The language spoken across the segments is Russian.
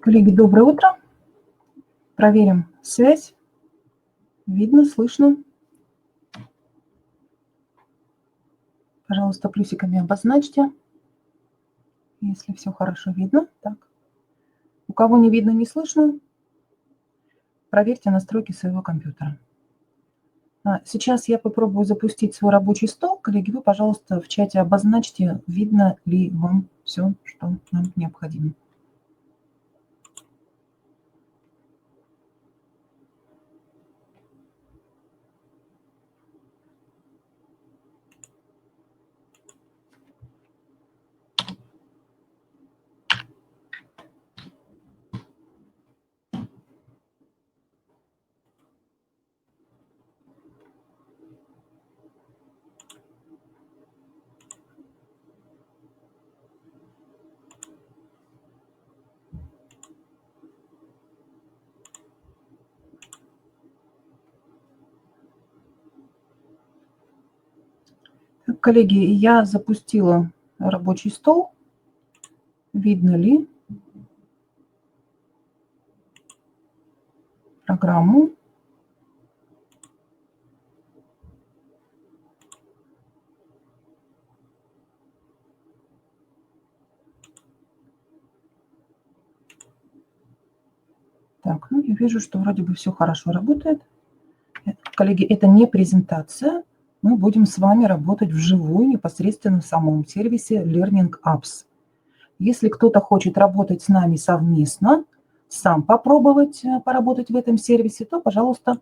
Коллеги, доброе утро. Проверим связь. Видно, слышно. Пожалуйста, плюсиками обозначьте, если все хорошо видно. Так. У кого не видно, не слышно, проверьте настройки своего компьютера. Сейчас я попробую запустить свой рабочий стол. Коллеги, вы, пожалуйста, в чате обозначьте, видно ли вам все, что нам необходимо. Коллеги, я запустила рабочий стол. Видно ли программу? Так, ну я вижу, что вроде бы все хорошо работает. Коллеги, это не презентация. Мы будем с вами работать вживую, непосредственно в самом сервисе Learning Apps. Если кто-то хочет работать с нами совместно, сам попробовать поработать в этом сервисе, то, пожалуйста,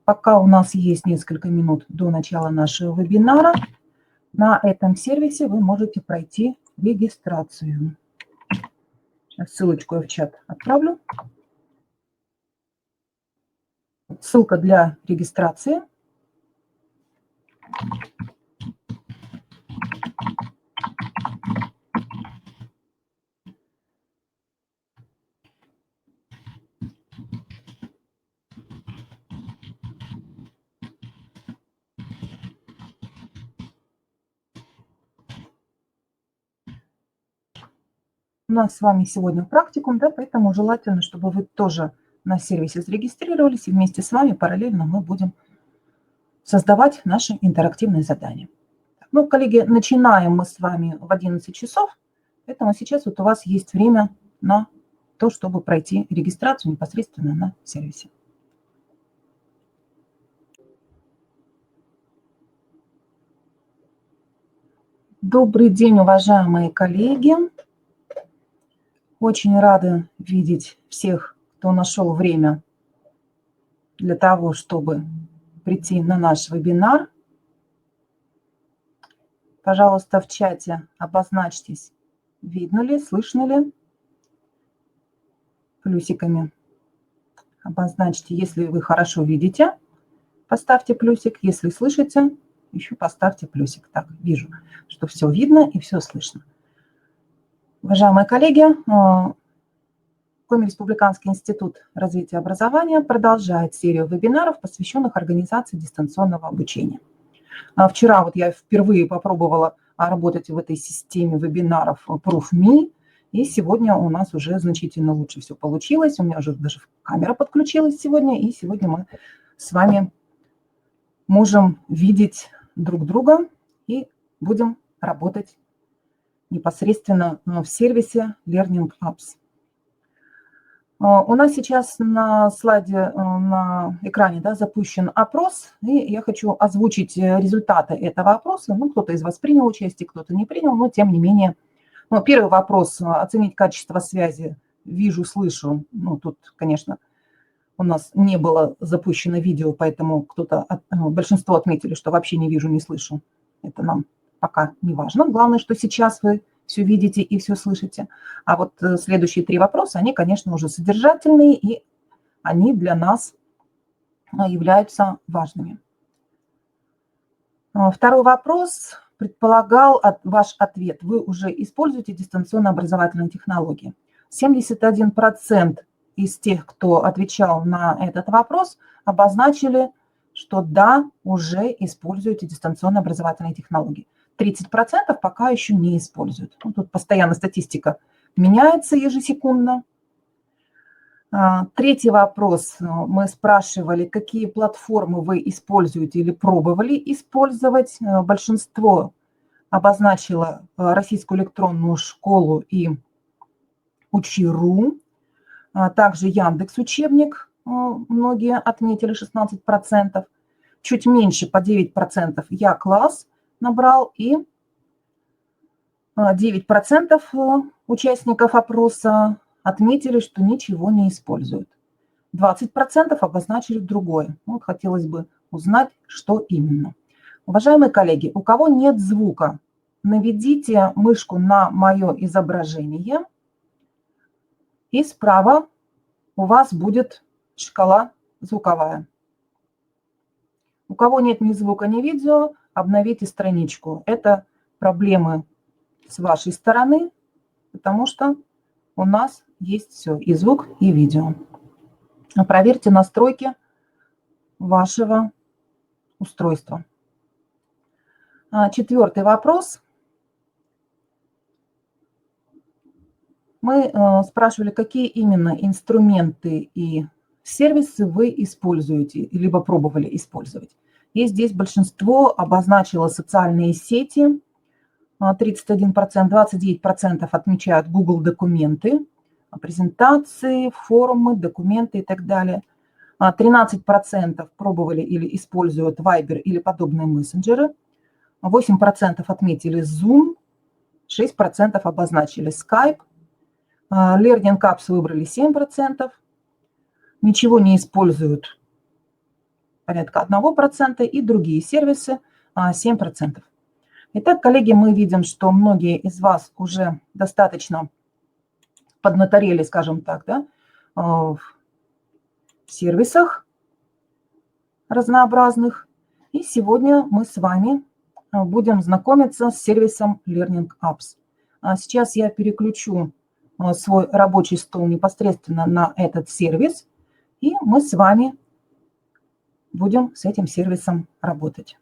пока у нас есть несколько минут до начала нашего вебинара, на этом сервисе вы можете пройти регистрацию. Сейчас ссылочку я в чат отправлю. Ссылка для регистрации. У нас с вами сегодня практикум, да, поэтому желательно, чтобы вы тоже на сервисе зарегистрировались, и вместе с вами параллельно мы будем создавать наши интерактивные задания. Ну, коллеги, начинаем мы с вами в 11 часов, поэтому сейчас вот у вас есть время на то, чтобы пройти регистрацию непосредственно на сервисе. Добрый день, уважаемые коллеги. Очень рада видеть всех, кто нашел время для того, чтобы прийти на наш вебинар. Пожалуйста, в чате обозначьтесь, видно ли, слышно ли. Плюсиками обозначьте, если вы хорошо видите, поставьте плюсик. Если слышите, еще поставьте плюсик. Так, вижу, что все видно и все слышно. Уважаемые коллеги, Коми Республиканский институт развития образования продолжает серию вебинаров, посвященных организации дистанционного обучения. Вчера вот я впервые попробовала работать в этой системе вебинаров ProofMe, и сегодня у нас уже значительно лучше все получилось. У меня уже даже камера подключилась сегодня, и сегодня мы с вами можем видеть друг друга и будем работать непосредственно в сервисе Learning Apps. У нас сейчас на слайде, на экране, да, запущен опрос, и я хочу озвучить результаты этого опроса. Ну, кто-то из вас принял участие, кто-то не принял, но тем не менее. Ну, первый вопрос – оценить качество связи. Вижу, слышу. Ну, тут, конечно, у нас не было запущено видео, поэтому большинство отметили, что вообще не вижу, не слышу. Это нам пока не важно. Главное, что сейчас вы все видите и все слышите. А вот следующие 3 вопроса, они, конечно, уже содержательные, и они для нас являются важными. Второй вопрос предполагал ваш ответ. Вы уже используете дистанционно-образовательные технологии. 71% из тех, кто отвечал на этот вопрос, обозначили, что да, уже используете дистанционно-образовательные технологии. 30% пока еще не используют. Ну, тут постоянно статистика меняется ежесекундно. Третий вопрос. Мы спрашивали, какие платформы вы используете или пробовали использовать. Большинство обозначило Российскую электронную школу и Учи.ру. Также Яндекс Учебник многие отметили 16%. Чуть меньше, по 9%, Я-класс набрал, и 9% участников опроса отметили, что ничего не используют. 20% обозначили другое. Вот хотелось бы узнать, что именно. Уважаемые коллеги, у кого нет звука, наведите мышку на мое изображение, и справа у вас будет шкала звуковая. У кого нет ни звука, ни видео, обновите страничку. Это проблемы с вашей стороны, потому что у нас есть все, и звук, и видео. Проверьте настройки вашего устройства. Четвертый вопрос. Мы спрашивали, какие именно инструменты и сервисы вы используете, либо пробовали использовать. И здесь большинство обозначило социальные сети, 31%, 29% отмечают Google документы, презентации, форумы, документы и так далее. 13% пробовали или используют Viber или подобные мессенджеры. 8% отметили Zoom, 6% обозначили Skype. Learning Apps выбрали 7%. Ничего не используют порядка 1%, и другие сервисы 7%. Итак, коллеги, мы видим, что многие из вас уже достаточно поднаторели, скажем так, да, в сервисах разнообразных. И сегодня мы с вами будем знакомиться с сервисом Learning Apps. Сейчас я переключу свой рабочий стол непосредственно на этот сервис, и мы с вами будем с этим сервисом работать.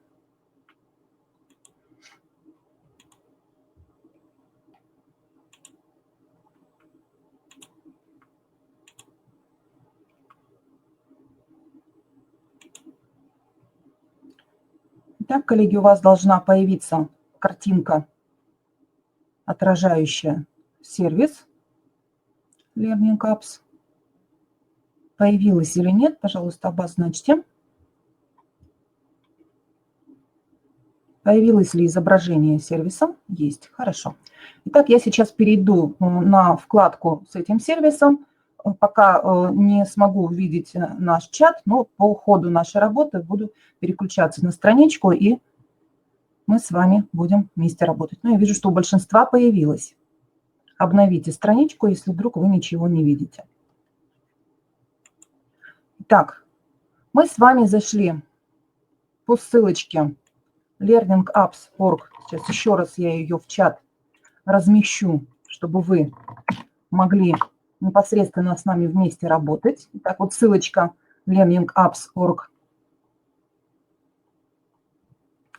Итак, коллеги, у вас должна появиться картинка, отражающая сервис Learning Apps. Появилась или нет, пожалуйста, обозначьте. Появилось ли изображение сервиса? Есть. Хорошо. Итак, я сейчас перейду на вкладку с этим сервисом. Пока не смогу увидеть наш чат, но по ходу нашей работы буду переключаться на страничку, и мы с вами будем вместе работать. Ну, я вижу, что у большинства появилось. Обновите страничку, если вдруг вы ничего не видите. Итак, мы с вами зашли по ссылочке learningapps.org. Сейчас еще раз я ее в чат размещу, чтобы вы могли непосредственно с нами вместе работать. Итак, вот ссылочка learningapps.org.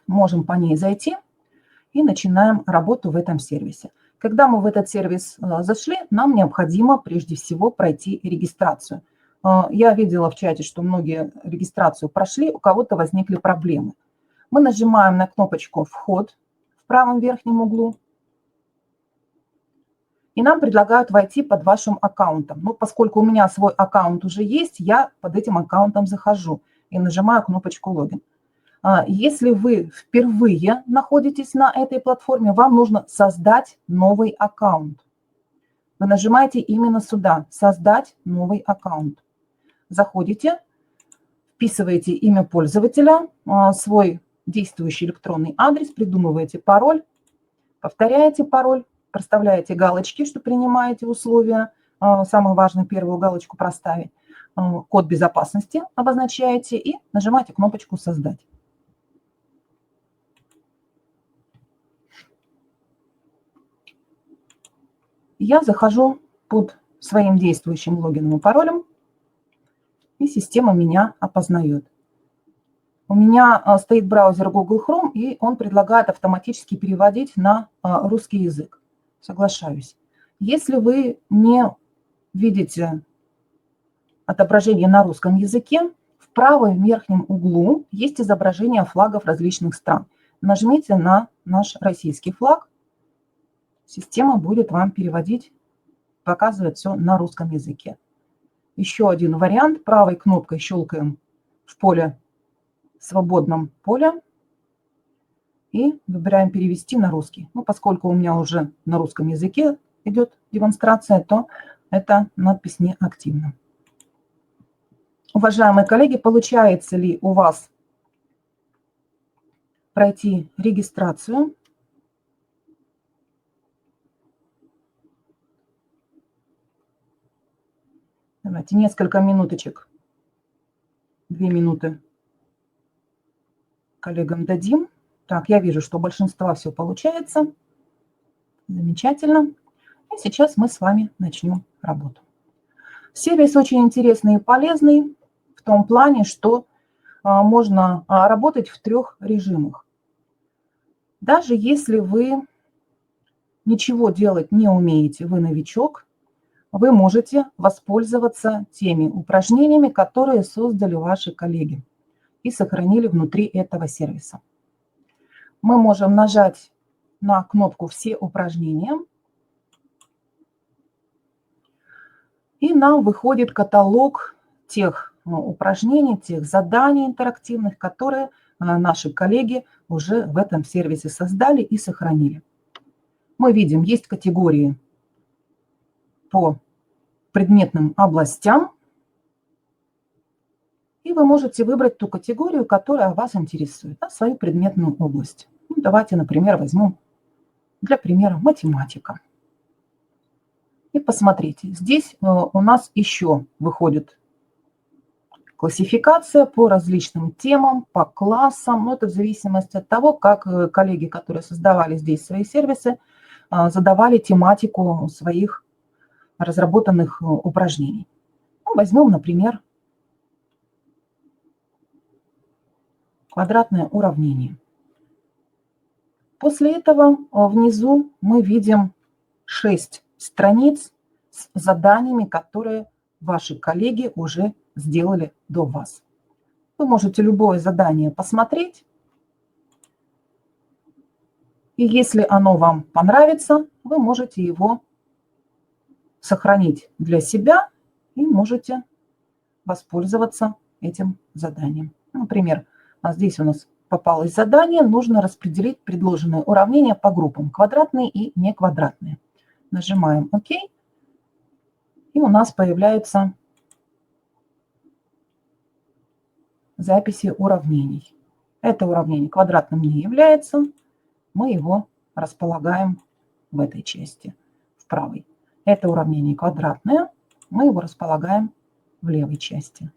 Можем по ней зайти и начинаем работу в этом сервисе. Когда мы в этот сервис зашли, нам необходимо прежде всего пройти регистрацию. Я видела в чате, что многие регистрацию прошли, у кого-то возникли проблемы. Мы нажимаем на кнопочку «Вход» в правом верхнем углу, и нам предлагают войти под вашим аккаунтом. Ну, поскольку у меня свой аккаунт уже есть, я под этим аккаунтом захожу и нажимаю кнопочку «Логин». Если вы впервые находитесь на этой платформе, вам нужно создать новый аккаунт. Вы нажимаете именно сюда «Создать новый аккаунт». Заходите, вписываете имя пользователя, свой действующий электронный адрес, придумываете пароль, повторяете пароль, проставляете галочки, что принимаете условия. Самое важное, первую галочку проставить. Код безопасности обозначаете и нажимаете кнопочку «Создать». Я захожу под своим действующим логином и паролем, и система меня опознает. У меня стоит браузер Google Chrome, и он предлагает автоматически переводить на русский язык. Соглашаюсь. Если вы не видите отображение на русском языке. В правом верхнем углу есть изображение флагов различных стран. Нажмите на наш российский флаг. Система будет вам переводить, показывать все на русском языке. Еще один вариант. Правой кнопкой щелкаем в поле, свободном поле, и выбираем «Перевести на русский». Ну, поскольку у меня уже на русском языке идет демонстрация, то эта надпись не активна. Уважаемые коллеги, получается ли у вас пройти регистрацию? Давайте несколько минуточек, 2 минуты коллегам дадим. Так, я вижу, что у большинства все получается. Замечательно. И сейчас мы с вами начнем работу. Сервис очень интересный и полезный в том плане, что можно работать в 3 режимах. Даже если вы ничего делать не умеете, вы новичок, вы можете воспользоваться теми упражнениями, которые создали ваши коллеги и сохранили внутри этого сервиса. Мы можем нажать на кнопку «Все упражнения», и нам выходит каталог тех упражнений, тех заданий интерактивных, которые наши коллеги уже в этом сервисе создали и сохранили. Мы видим, есть категории по предметным областям, и вы можете выбрать ту категорию, которая вас интересует, свою предметную область. Ну, давайте, например, возьмем для примера математика. И посмотрите, здесь у нас еще выходит классификация по различным темам, по классам. Но это в зависимости от того, как коллеги, которые создавали здесь свои сервисы, задавали тематику своих разработанных упражнений. Ну, возьмем, например, квадратное уравнение. После этого внизу мы видим 6 страниц с заданиями, которые ваши коллеги уже сделали до вас. Вы можете любое задание посмотреть, и если оно вам понравится, вы можете его сохранить для себя и можете воспользоваться этим заданием. Например, здесь у нас попалось задание, нужно распределить предложенные уравнения по группам, квадратные и неквадратные. Нажимаем ОК, и у нас появляются записи уравнений. Это уравнение квадратным не является, мы его располагаем в этой части, в правой. Это уравнение квадратное, мы его располагаем в левой части.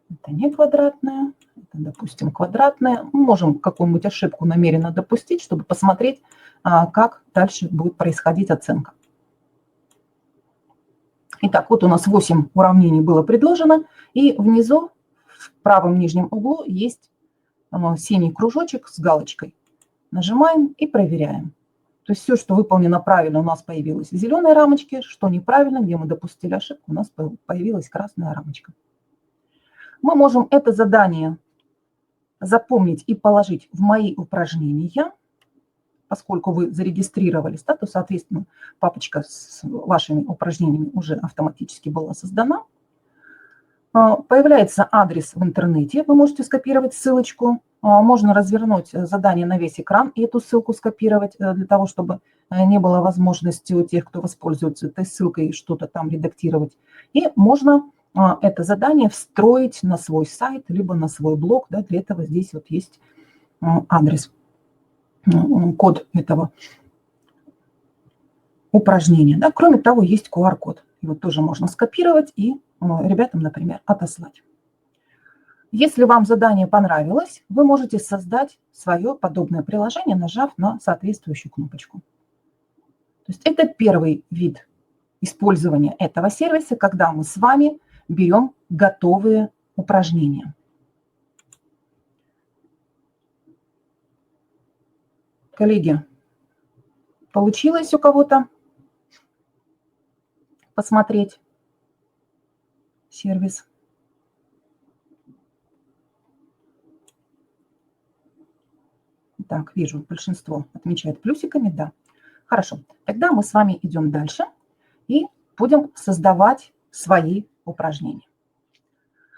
Это не квадратное, это, допустим, квадратное. Мы можем какую-нибудь ошибку намеренно допустить, чтобы посмотреть, как дальше будет происходить оценка. Итак, вот у нас 8 уравнений было предложено, и внизу в правом нижнем углу есть синий кружочек с галочкой. Нажимаем и проверяем. То есть все, что выполнено правильно, у нас появилось в зеленой рамочке, что неправильно, где мы допустили ошибку, у нас появилась красная рамочка. Мы можем это задание запомнить и положить в «Мои упражнения», поскольку вы зарегистрировались, да, то, соответственно, папочка с вашими упражнениями уже автоматически была создана. Появляется адрес в интернете, вы можете скопировать ссылочку. Можно развернуть задание на весь экран и эту ссылку скопировать для того, чтобы не было возможности у тех, кто воспользуется этой ссылкой, что-то там редактировать. И можно это задание встроить на свой сайт, либо на свой блог. Да, для этого здесь вот есть адрес, код этого упражнения. Да. Кроме того, есть QR-код. Его тоже можно скопировать и ребятам, например, отослать. Если вам задание понравилось, вы можете создать свое подобное приложение, нажав на соответствующую кнопочку. То есть это первый вид использования этого сервиса, когда мы с вами берем готовые упражнения. Коллеги, получилось у кого-то посмотреть сервис. Так, вижу, большинство отмечает плюсиками, да. Хорошо, тогда мы с вами идем дальше и будем создавать свои упражнения.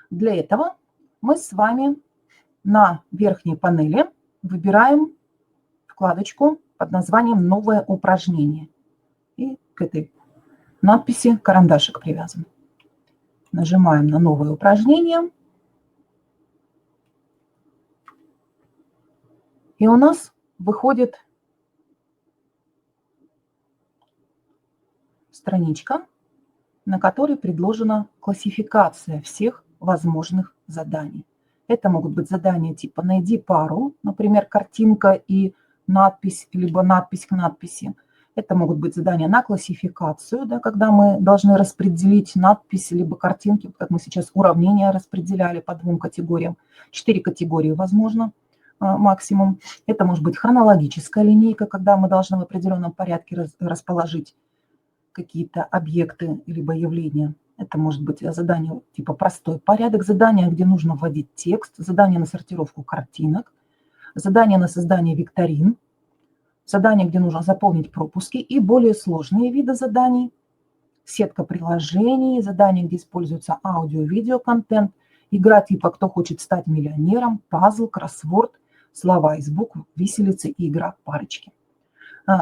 Для этого мы с вами на верхней панели выбираем вкладочку под названием «Новое упражнение». И к этой надписи карандашик привязан. Нажимаем на «Новое упражнение». И у нас выходит страничка, на которой предложена классификация всех возможных заданий. Это могут быть задания типа «найди пару», например, картинка и надпись, либо надпись к надписи. Это могут быть задания на классификацию, да, когда мы должны распределить надписи либо картинки, как мы сейчас уравнения распределяли по 2 категориям. 4 категории возможно максимум. Это может быть хронологическая линейка, когда мы должны в определенном порядке расположить какие-то объекты либо явления. Это может быть задание типа простой порядок, задание, где нужно вводить текст, задание на сортировку картинок, задание на создание викторин, задание, где нужно заполнить пропуски и более сложные виды заданий, сетка приложений, задания, где используется аудио- и видеоконтент, игра типа «Кто хочет стать миллионером», пазл, кроссворд, слова из букв, виселицы и игра парочки.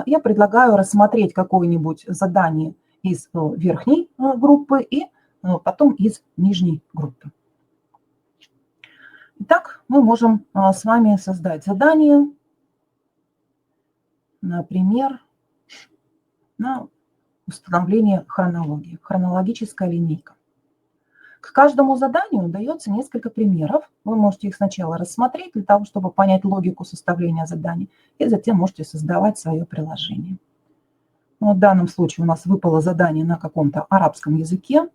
Я предлагаю рассмотреть какое-нибудь задание из верхней группы и потом из нижней группы. Итак, мы можем с вами создать задание, например, на установление хронологии, хронологическая линейка. К каждому заданию дается несколько примеров. Вы можете их сначала рассмотреть для того, чтобы понять логику составления заданий, и затем можете создавать свое приложение. В данном случае у нас выпало задание на каком-то арабском языке.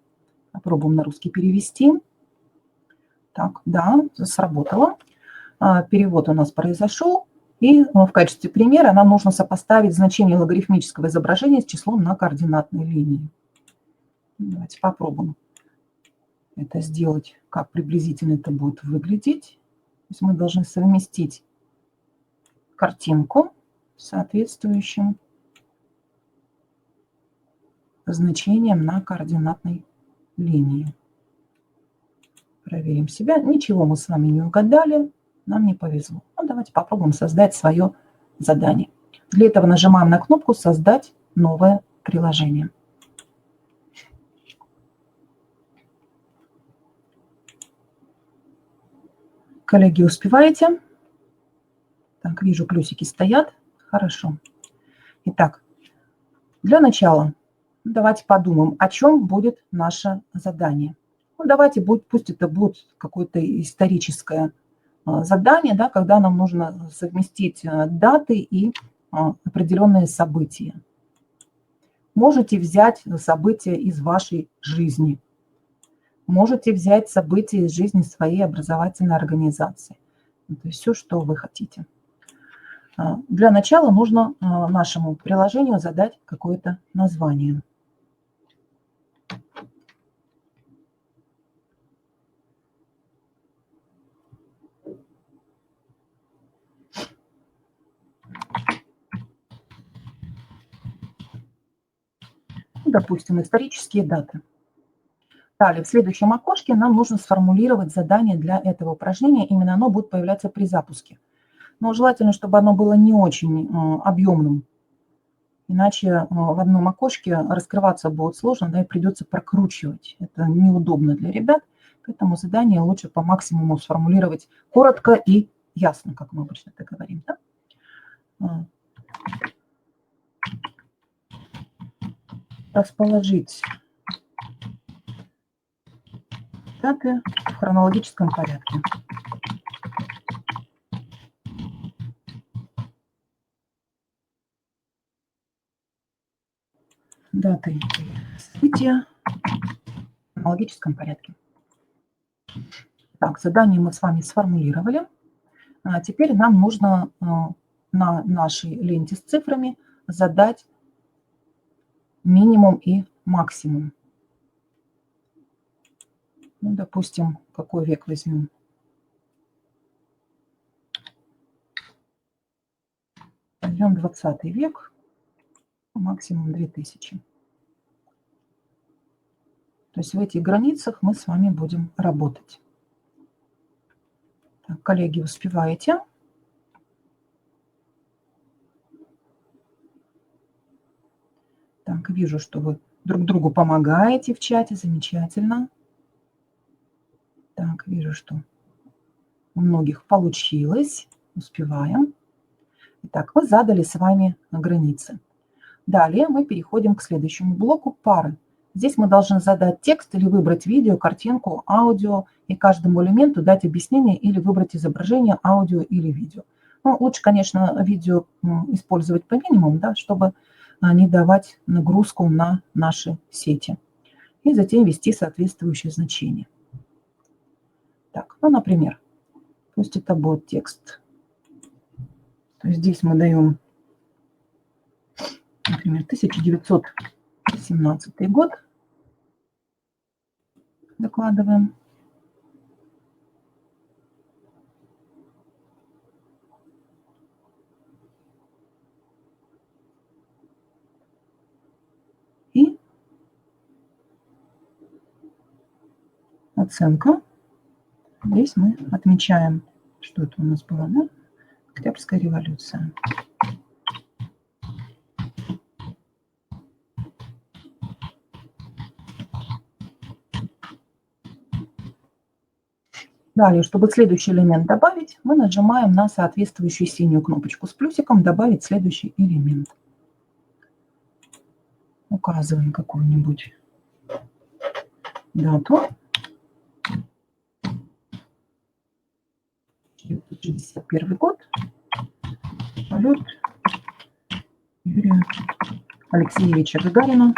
Попробуем на русский перевести. Так, да, сработало. Перевод у нас произошел. И в качестве примера нам нужно сопоставить значение логарифмического изображения с числом на координатной линии. Давайте попробуем это сделать, как приблизительно это будет выглядеть. То есть мы должны совместить картинку с соответствующим значением на координатной линии. Проверим себя. Ничего мы с вами не угадали, нам не повезло. Давайте попробуем создать свое задание. Для этого нажимаем на кнопку «Создать новое приложение». Коллеги, успеваете? Так, вижу, плюсики стоят. Хорошо. Итак, для начала давайте подумаем, о чем будет наше задание. Давайте, пусть это будет какое-то историческое задание, да, когда нам нужно совместить даты и определенные события. Можете взять события из вашей жизни. Можете взять события из жизни своей образовательной организации. То есть все, что вы хотите. Для начала нужно нашему приложению задать какое-то название. Допустим, исторические даты. Далее, в следующем окошке нам нужно сформулировать задание для этого упражнения. Именно оно будет появляться при запуске. Но желательно, чтобы оно было не очень объемным. Иначе в одном окошке раскрываться будет сложно, да, и придется прокручивать. Это неудобно для ребят. Поэтому задание лучше по максимуму сформулировать коротко и ясно, как мы обычно это говорим. Да? Расположить даты в хронологическом порядке. Даты события в хронологическом порядке. Так, задание мы с вами сформулировали. Теперь нам нужно на нашей ленте с цифрами задать минимум и максимум. Ну, допустим, какой век возьмем? Возьмем 20 век, максимум 2000. То есть в этих границах мы с вами будем работать. Так, коллеги, успеваете? Так, вижу, что вы друг другу помогаете в чате, замечательно. Так, вижу, что у многих получилось. Успеваем. Итак, мы задали с вами границы. Далее мы переходим к следующему блоку пары. Здесь мы должны задать текст или выбрать видео, картинку, аудио и каждому элементу дать объяснение или выбрать изображение, аудио или видео. Ну, лучше, конечно, видео использовать по минимуму, да, чтобы не давать нагрузку на наши сети. И затем ввести соответствующее значение. Так, ну, например, пусть это будет текст. То есть здесь мы даем, например, 1917 год. Докладываем. И оценка. Здесь мы отмечаем, что это у нас было, да? Октябрьская революция. Далее, чтобы следующий элемент добавить, мы нажимаем на соответствующую синюю кнопочку с плюсиком «Добавить следующий элемент». Указываем какую-нибудь дату. 1961 год. Полет Юрия Алексеевича Гагарина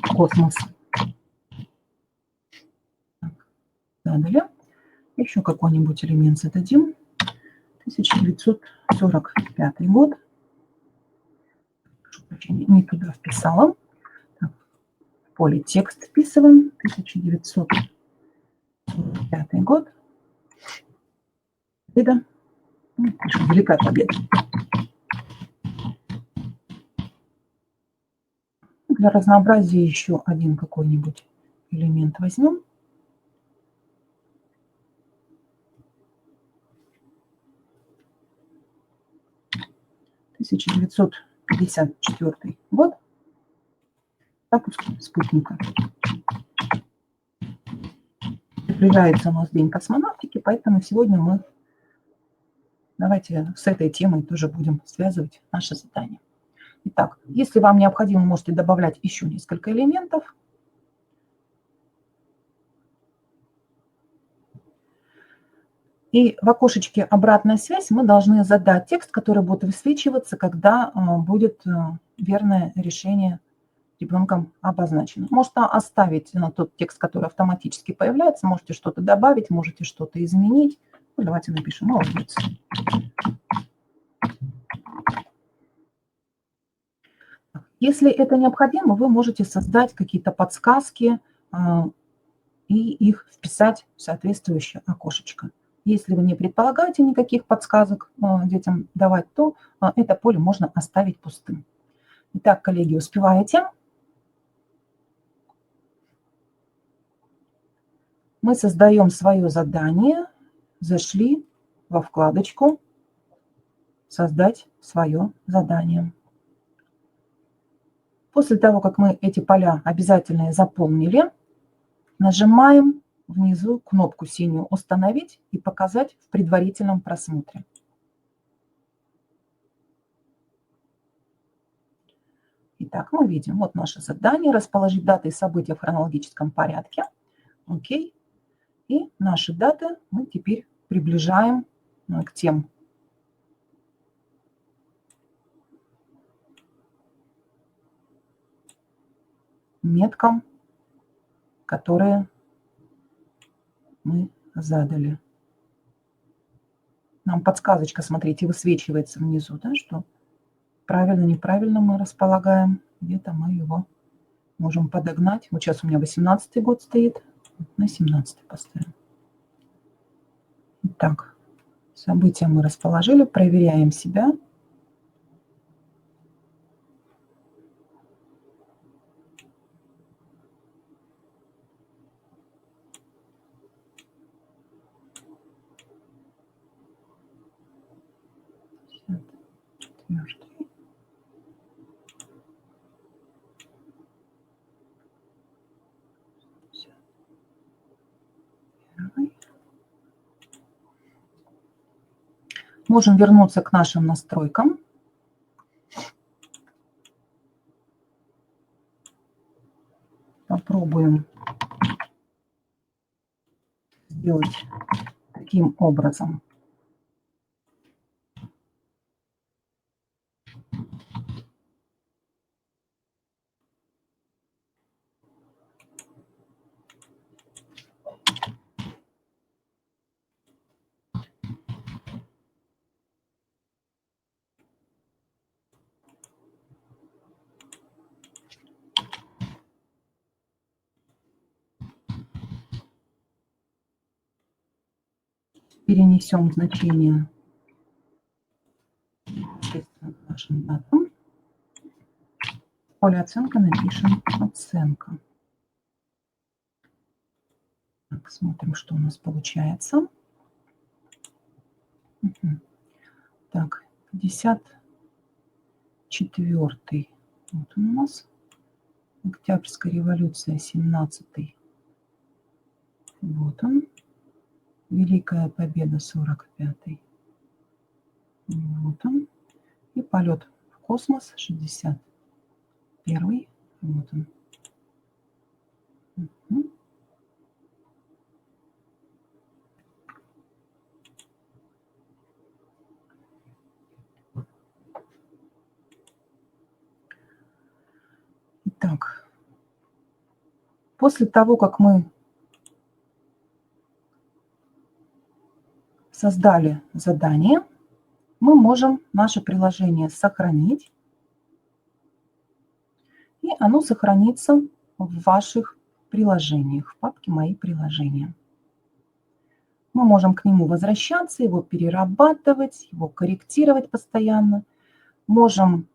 в космос. Далее еще какой-нибудь элемент зададим. 1945 год. Не туда вписала. Так, в поле текст вписываем. 1945 год. Победа. Великая победа. Для разнообразия еще один какой-нибудь элемент возьмем. (1954 год). Запуск спутника. Приближается у нас День космонавтики, поэтому сегодня мы давайте с этой темой тоже будем связывать наше задание. Итак, если вам необходимо, можете добавлять еще несколько элементов. И в окошечке «Обратная связь» мы должны задать текст, который будет высвечиваться, когда будет верное решение ребенком обозначено. Можно оставить тот текст, который автоматически появляется, можете что-то добавить, можете что-то изменить. Ну, давайте напишем «Молодец». Если это необходимо, вы можете создать какие-то подсказки и их вписать в соответствующее окошечко. Если вы не предполагаете никаких подсказок детям давать, то это поле можно оставить пустым. Итак, коллеги, успеваете? Мы создаем свое задание, зашли во вкладочку «Создать свое задание». После того, как мы эти поля обязательно заполнили, нажимаем внизу кнопку синюю «Установить» и «Показать в предварительном просмотре». Итак, мы видим, вот наше задание, расположить даты и события в хронологическом порядке. Окей. И наши даты мы теперь приближаем к тем меткам, которые мы задали. Нам подсказочка, смотрите, высвечивается внизу, да, что правильно, неправильно мы располагаем, где-то мы его Можем подогнать. Вот сейчас у меня 18-й год стоит. На 17-й поставим. Итак, события мы расположили. Проверяем себя. Можем вернуться к нашим настройкам. Попробуем сделать таким образом. Перенесем значение нашим датам. В поле оценка напишем оценка. Так, смотрим, что у нас получается. Так, 54-й. Вот он у нас. Октябрьская революция, 17-й. Вот он. Великая победа, 45-й. Вот он. И полет в космос, 61-й. Вот он. Итак, после того, как мы создали задание, мы можем наше приложение сохранить, и оно сохранится в ваших приложениях, в папке «Мои приложения». Мы можем к нему возвращаться, его перерабатывать, его корректировать постоянно. Можем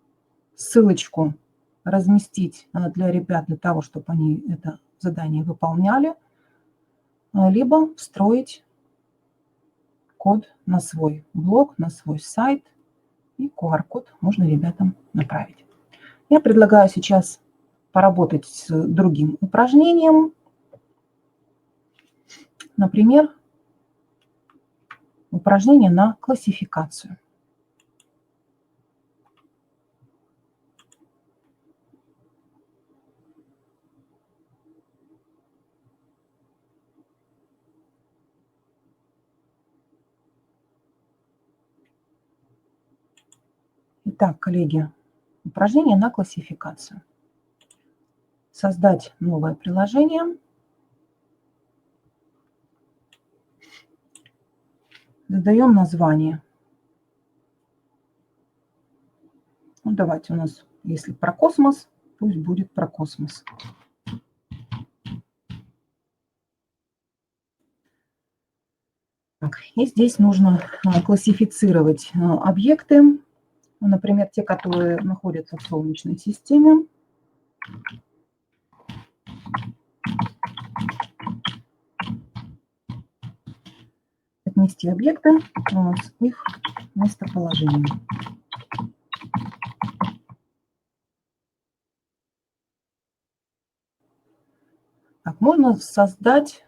ссылочку разместить для ребят, для того, чтобы они это задание выполняли, либо встроить код на свой блог, на свой сайт, и QR-код можно ребятам направить. Я предлагаю сейчас поработать с другим упражнением. Например, упражнение на классификацию. Итак, коллеги, упражнение на классификацию. Создать новое приложение. Задаем название. Ну, давайте у нас, если про космос, пусть будет про космос. Так, и здесь нужно классифицировать объекты, например, те, которые находятся в Солнечной системе. Отнести объекты с их местоположением. Так, можно создать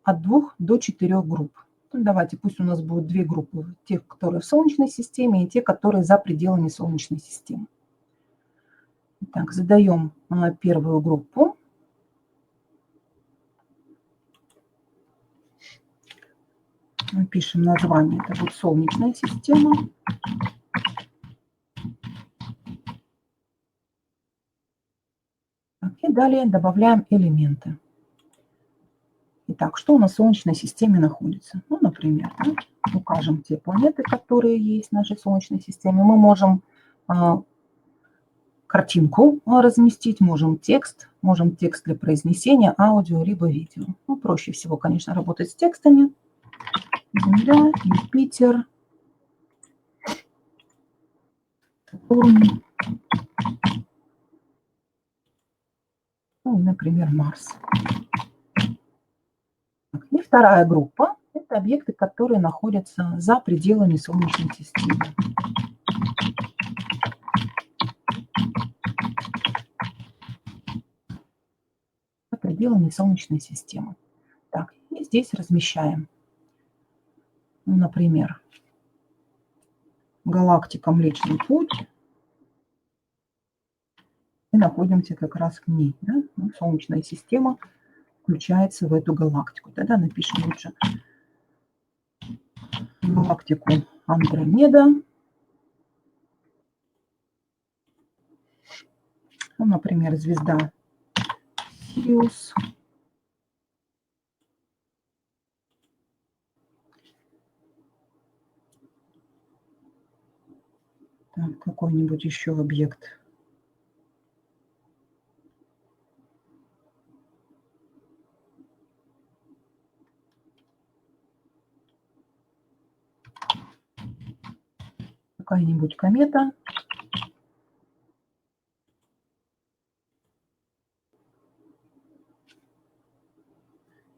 от 2 до 4 групп. Ну, давайте, пусть у нас будут 2 группы. Те, которые в Солнечной системе, и те, которые за пределами Солнечной системы. Так, задаем первую группу. Пишем название. Это будет Солнечная система. Так, и далее добавляем элементы. Итак, что у нас в Солнечной системе находится? Ну, например, укажем те планеты, которые есть в нашей Солнечной системе. Мы можем картинку разместить, можем текст для произнесения, аудио, либо видео. Ну, проще всего, конечно, работать с текстами. Земля, Юпитер, Сатурн, ну, например, Марс. И вторая группа – это объекты, которые находятся за пределами Солнечной системы. За пределами Солнечной системы. Так, и здесь размещаем, ну, например, галактика Млечный Путь. И находимся как раз к ней. Да? Ну, Солнечная система включается в эту галактику. Тогда напишем лучше галактику Андромеда. Ну, например, звезда Сириус. Так, какой-нибудь еще объект. Какая-нибудь комета.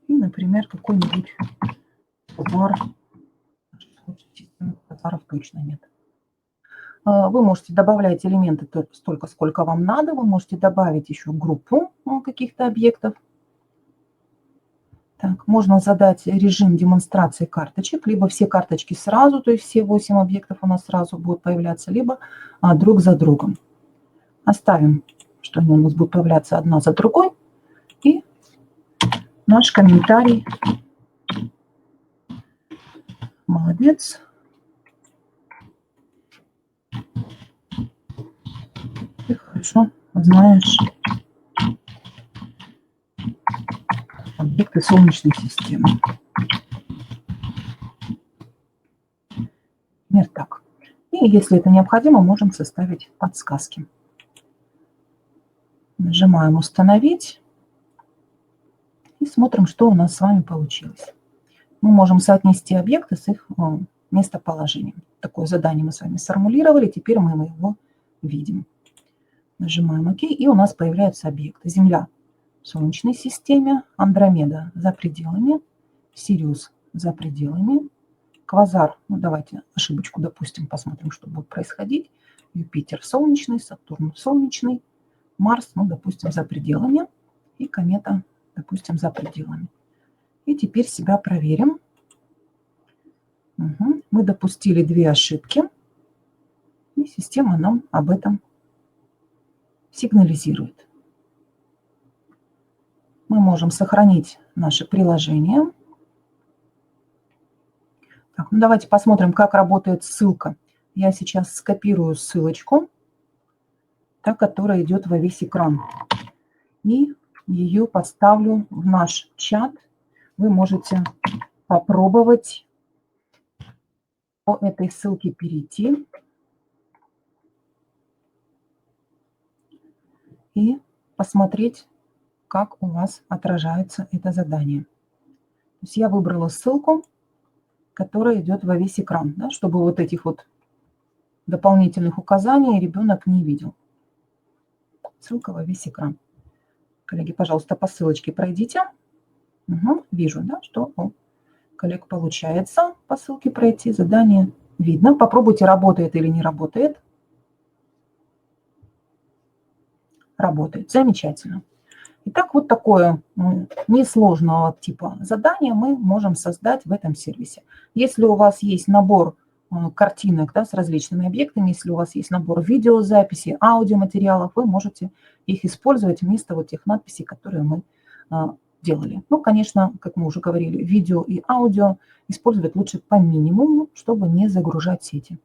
И, например, какой-нибудь квазар. Квазаров точно нет. Вы можете добавлять элементы столько, сколько вам надо. Вы можете добавить еще группу каких-то объектов. Так, можно задать режим демонстрации карточек, либо все карточки сразу, то есть все 8 объектов у нас сразу будут появляться, либо друг за другом. Оставим, что они у нас будут появляться одна за другой. И наш комментарий. Молодец. Ты хорошо знаешь объекты Солнечной системы. Например, так. И если это необходимо, можем составить подсказки. Нажимаем «Установить» и смотрим, что у нас с вами получилось. Мы можем соотнести объекты с их местоположением. Такое задание мы с вами сформулировали, теперь мы его видим. Нажимаем «Ок», и у нас появляются объекты. Земля в Солнечной системе, Андромеда за пределами, Сириус за пределами, квазар, ну давайте ошибочку допустим, посмотрим, что будет происходить. Юпитер солнечный, Сатурн солнечный, Марс, ну допустим, за пределами, и комета, допустим, за пределами. И теперь себя проверим. Угу. Мы допустили 2 ошибки, и система нам об этом сигнализирует. Мы можем сохранить наше приложение. Так, ну давайте посмотрим, как работает ссылка. Я сейчас скопирую ссылочку, та, которая идет во весь экран, и ее поставлю в наш чат. Вы можете попробовать по этой ссылке перейти и посмотреть, как у вас отражается это задание. То есть я выбрала ссылку, которая идет во весь экран, да, чтобы вот этих вот дополнительных указаний ребенок не видел. Ссылка во весь экран. Коллеги, пожалуйста, по ссылочке пройдите. Угу, вижу, да, что у коллег получается по ссылке пройти. Задание видно. Попробуйте, работает или не работает. Работает. Замечательно. Итак, вот такое несложного типа задание мы можем создать в этом сервисе. Если у вас есть набор картинок, да, с различными объектами, если у вас есть набор видеозаписей, аудиоматериалов, вы можете их использовать вместо вот тех надписей, которые мы делали. Ну, конечно, как мы уже говорили, видео и аудио использовать лучше по минимуму, чтобы не загружать сети.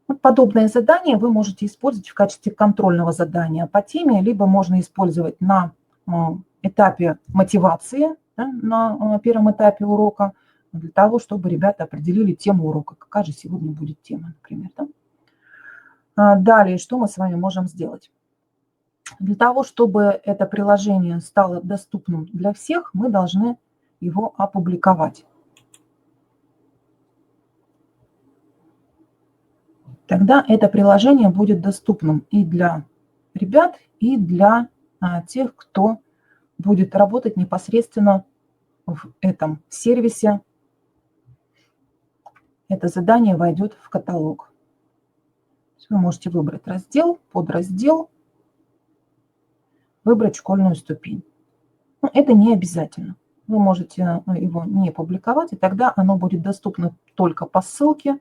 Вот подобное задание вы можете использовать в качестве контрольного задания по теме, либо можно использовать на этапе мотивации, да, на первом этапе урока, для того, чтобы ребята определили тему урока, какая же сегодня будет тема, например. Да? Далее, что мы с вами можем сделать? Для того, чтобы это приложение стало доступным для всех, мы должны его опубликовать. Тогда это приложение будет доступным и для ребят, и для тех, кто будет работать непосредственно в этом сервисе. Это задание войдет в каталог. Вы можете выбрать раздел, подраздел, выбрать школьную ступень. Но это не обязательно. Вы можете его не публиковать, и тогда оно будет доступно только по ссылке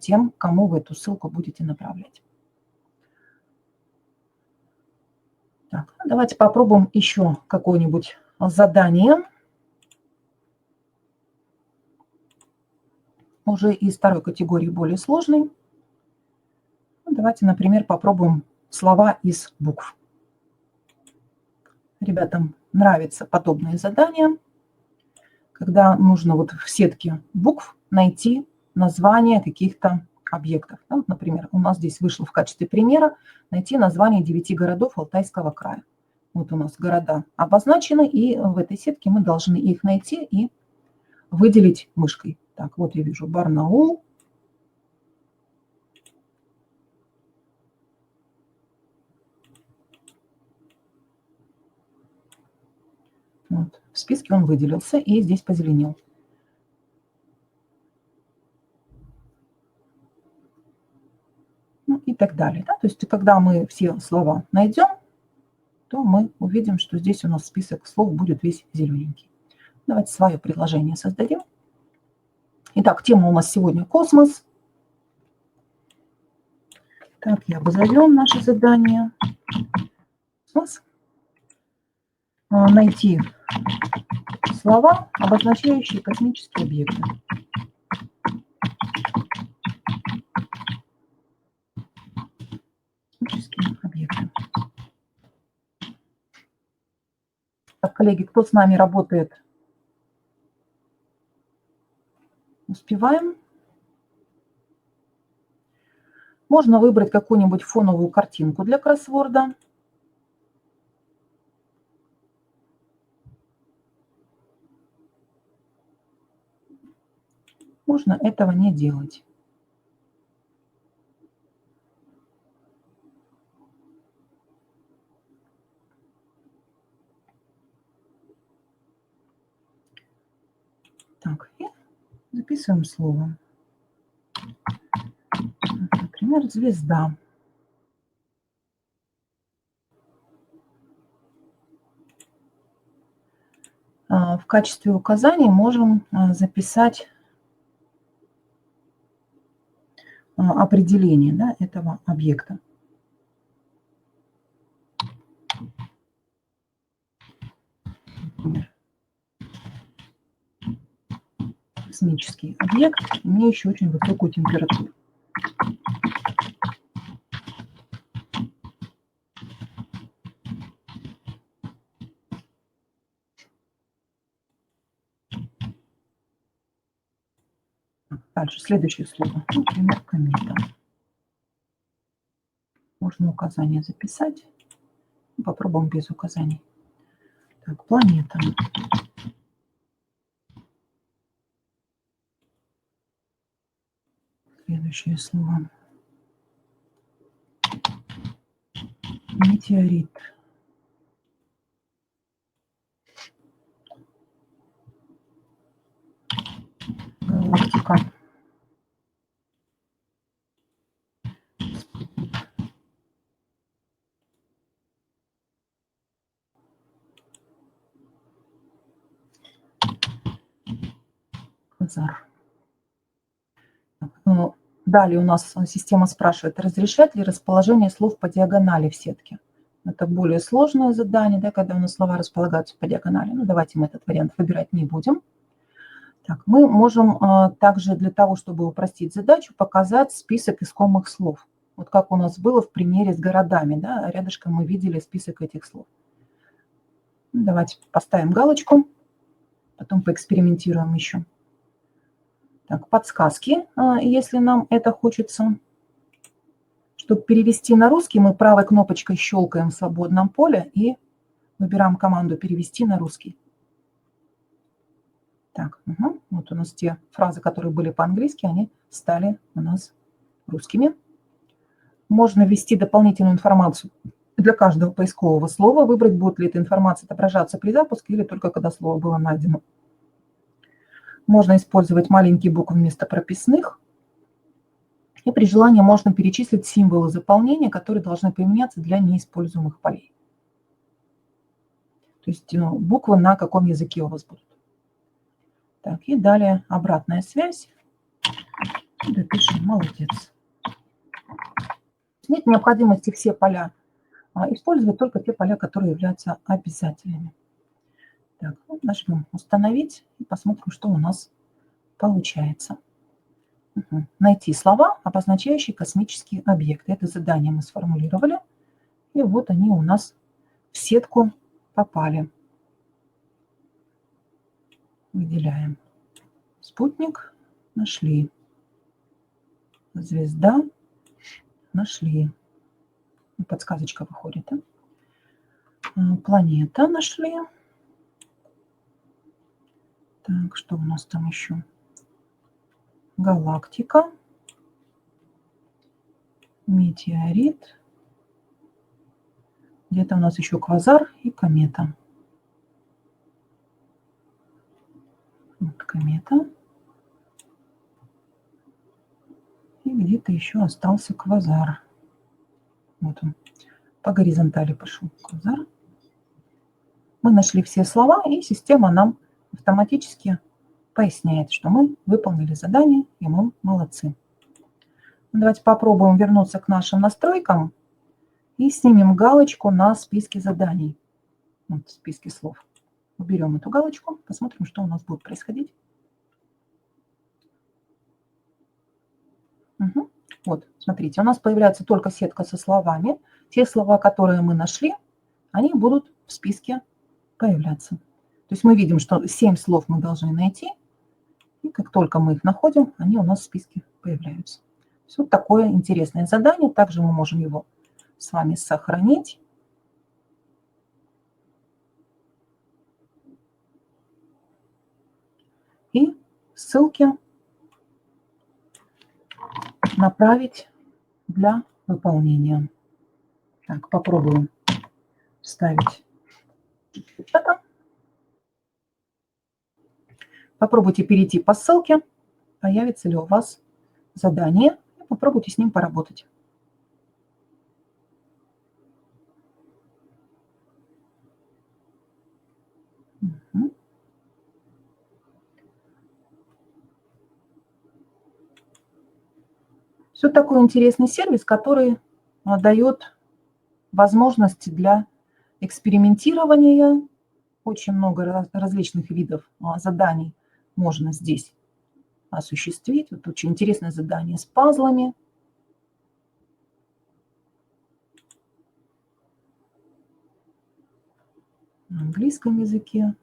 тем, кому вы эту ссылку будете направлять. Так, давайте попробуем еще какое-нибудь задание. Уже из второй категории, более сложной. Давайте, например, попробуем слова из букв. Ребятам нравятся подобные задания, когда нужно вот в сетке букв найти название каких-то объектов. Вот, например, у нас здесь вышло в качестве примера найти название 9 городов Алтайского края. Вот у нас города обозначены, и в этой сетке мы должны их найти и выделить мышкой. Так, вот я вижу Барнаул. Вот. В списке он выделился и здесь позеленел. Ну и так далее. Да? То есть, когда мы все слова найдем, то мы увидим, что здесь у нас список слов будет весь зелененький. Давайте свое предложение создадим. Итак, тема у нас сегодня космос. Так, я обозовем наше задание. Космос. Найти слова, обозначающие космические объекты. Космические объекты. Так, коллеги, кто с нами работает? Успеваем? Можно выбрать какую-нибудь фоновую картинку для кроссворда. Можно этого не делать. Так, и записываем слово. Например, звезда. В качестве указаний можем записать определение, да, этого объекта. Например, космический объект, имеющий очень высокую температуру. Дальше, следующее слово. Например, комета. Можно указания записать. Попробуем без указаний. Так, планета. Следующее слово. Метеорит. Галактика. Квазар. Далее у нас система спрашивает, разрешает ли расположение слов по диагонали в сетке. Это более сложное задание, да, когда у нас слова располагаются по диагонали. Ну, давайте мы этот вариант выбирать не будем. Так, мы можем также для того, чтобы упростить задачу, показать список искомых слов. Вот как у нас было в примере с городами. Да, рядышком мы видели список этих слов. Давайте поставим галочку, потом поэкспериментируем еще. Так, подсказки, если нам это хочется, Чтобы перевести на русский, мы правой кнопочкой щелкаем в свободном поле и выбираем команду «Перевести на русский». Так, вот у нас те фразы, которые были по-английски, они стали у нас русскими. Можно ввести дополнительную информацию для каждого поискового слова, выбрать, будет ли эта информация отображаться при запуске или только когда слово было найдено. Можно использовать маленькие буквы вместо прописных. И при желании можно перечислить символы заполнения, которые должны применяться для неиспользуемых полей. То есть буквы на каком языке у вас будут. Так, и далее обратная связь. Допишем, молодец. Нет необходимости все поля использовать, только те поля, которые являются обязательными. Так, вот нажмем «Установить» и посмотрим, что у нас получается. Найти слова, обозначающие космические объекты. Это задание мы сформулировали. И вот они у нас в сетку попали. Выделяем. Спутник. Нашли. Звезда. Нашли. Подсказочка выходит. Планета нашли. Так, что у нас там еще? Галактика. Метеорит. Где-то у нас еще квазар и комета. Вот комета. И где-то еще остался квазар. Вот он. По горизонтали пошел квазар. Мы нашли все слова, и система нам автоматически поясняет, что мы выполнили задание, и мы молодцы. Давайте попробуем вернуться к нашим настройкам и снимем галочку на списке заданий. Вот, в списке слов. Уберем эту галочку, посмотрим, что у нас будет происходить. Вот, смотрите, у нас появляется только сетка со словами. Те слова, которые мы нашли, они будут в списке появляться. То есть мы видим, что 7 слов мы должны найти, и как только мы их находим, они у нас в списке появляются. Вот такое интересное задание. Также мы можем его с вами сохранить. И ссылки направить для выполнения. Так, попробуем вставить это. Попробуйте перейти по ссылке, появится ли у вас задание, и попробуйте с ним поработать. Все такой интересный сервис, который дает возможности для экспериментирования. Очень много различных видов заданий можно здесь осуществить. Вот очень интересное задание с пазлами. На английском языке.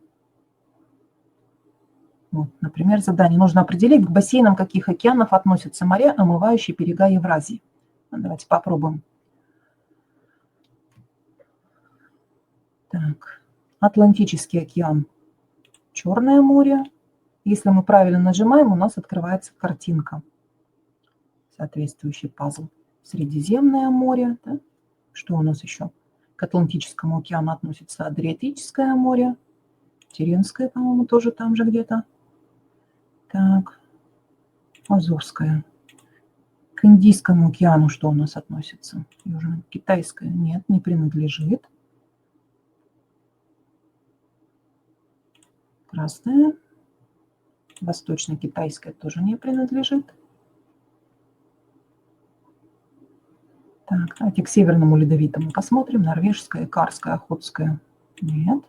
Вот, например, задание. Нужно определить, к бассейнам каких океанов относятся моря, омывающие берега Евразии. Давайте попробуем. Так, Атлантический океан, Черное море. Если мы правильно нажимаем, у нас открывается картинка. Соответствующий пазл. Средиземное море. Да? Что у нас еще? К Атлантическому океану относится Адриатическое море. Теренское, по-моему, тоже там же где-то. Так, Азовское. К Индийскому океану что у нас относится? Южно-Китайское? Нет, не принадлежит. Красное. Восточно-Китайское тоже не принадлежит. Так, давайте к Северному Ледовитому посмотрим. Норвежское, Карское, Охотское. Нет.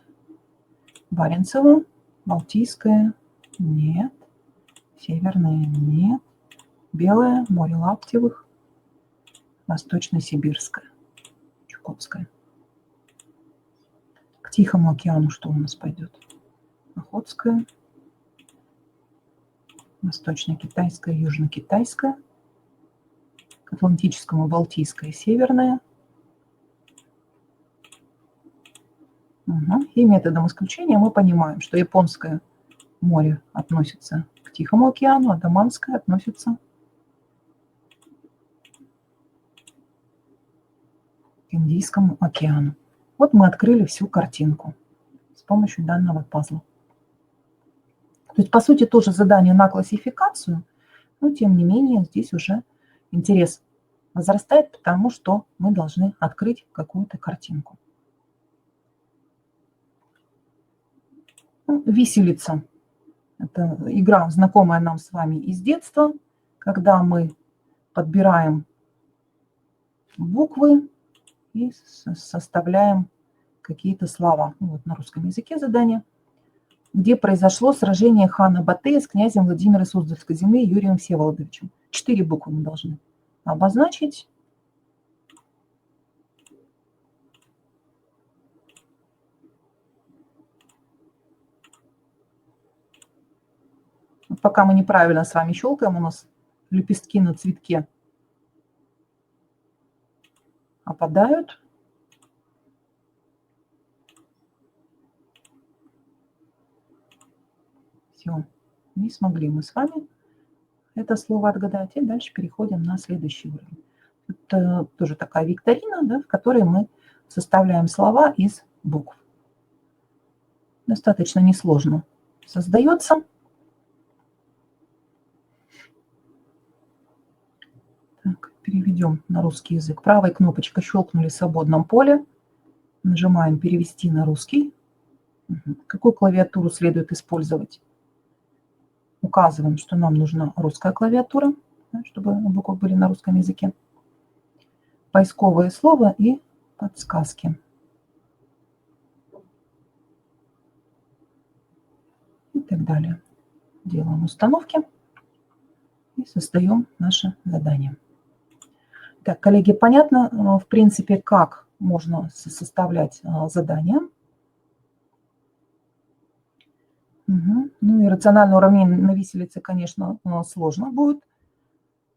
Баренцево, Балтийское. Нет. Северное. Нет. Белое, море Лаптевых. Восточно-Сибирское. Чукотское. К Тихому океану что у нас пойдет? Охотское. Восточно-Китайское, Южно-Китайское. к Атлантическому, Балтийское, Северное. И методом исключения мы понимаем, что Японское море относится к Тихому океану, а Даманское относится к Индийскому океану. Вот мы открыли всю картинку с помощью данного пазла. То есть, по сути, тоже задание на классификацию, но, тем не менее, здесь уже интерес возрастает, потому что мы должны открыть какую-то картинку. Виселица. Это игра, знакомая нам с вами из детства, когда мы подбираем буквы и составляем какие-то слова. Вот на русском языке задание. Где произошло сражение хана Батыя с князем Владимира Суздальской земли Юрием Всеволодовичем. 4 буквы мы должны обозначить. Пока мы неправильно с вами щелкаем, у нас лепестки на цветке опадают. Все, не смогли мы с вами это слово отгадать. И дальше переходим на следующий уровень. Это тоже такая викторина, да, в которой мы составляем слова из букв. Достаточно несложно создается. Так, переведем на русский язык. Правой кнопочкой щелкнули в свободном поле. Нажимаем «Перевести на русский». Какую клавиатуру следует использовать? Указываем, что нам нужна русская клавиатура, чтобы буквы были на русском языке. Поисковое слово и подсказки. И так далее. Делаем установки и создаем наше задание. Так, коллеги, понятно, в принципе, как можно составлять задания? Ну и рациональное уравнение на виселице, конечно, сложно будет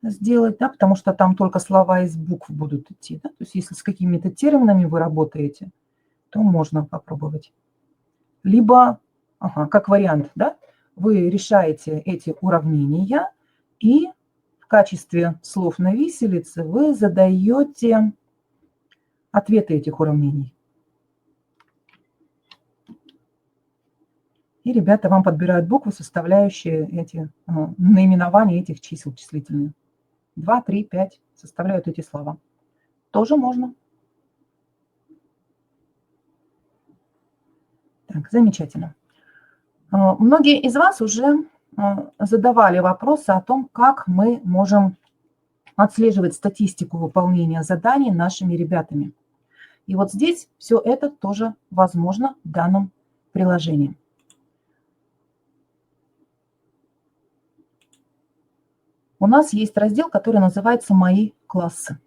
сделать, да, потому что там только слова из букв будут идти. Да? То есть если с какими-то терминами вы работаете, то можно попробовать. Либо, как вариант, да, вы решаете эти уравнения и в качестве слов на виселице вы задаете ответы этих уравнений. И ребята вам подбирают буквы, составляющие эти наименования этих чисел числительные. 2, 3, 5 составляют эти слова. Тоже можно. Так, замечательно. Многие из вас уже задавали вопросы о том, как мы можем отслеживать статистику выполнения заданий нашими ребятами. И вот здесь все это тоже возможно в данном приложении. У нас есть раздел, который называется «Мои классы».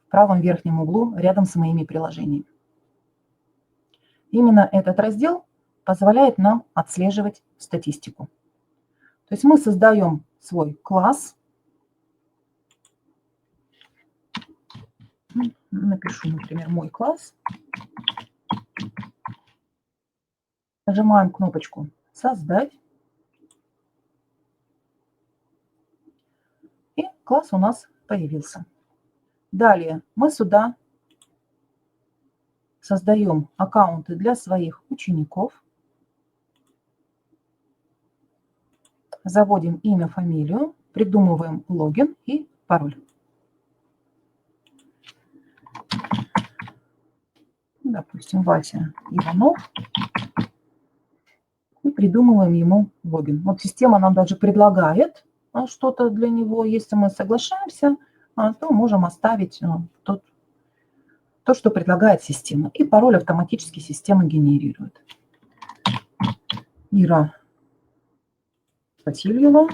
В правом верхнем углу рядом с моими приложениями. Именно этот раздел позволяет нам отслеживать статистику. То есть мы создаем свой класс. Напишу, например, «Мой класс». Нажимаем кнопочку «Создать». И класс у нас появился. Далее мы сюда создаем аккаунты для своих учеников. Заводим имя, фамилию, придумываем логин и пароль. Допустим, Вася Иванов. И придумываем ему логин. Вот система нам даже предлагает что-то для него. Если мы соглашаемся, то можем оставить то, что предлагает система. И пароль автоматически система генерирует. Ира Васильева.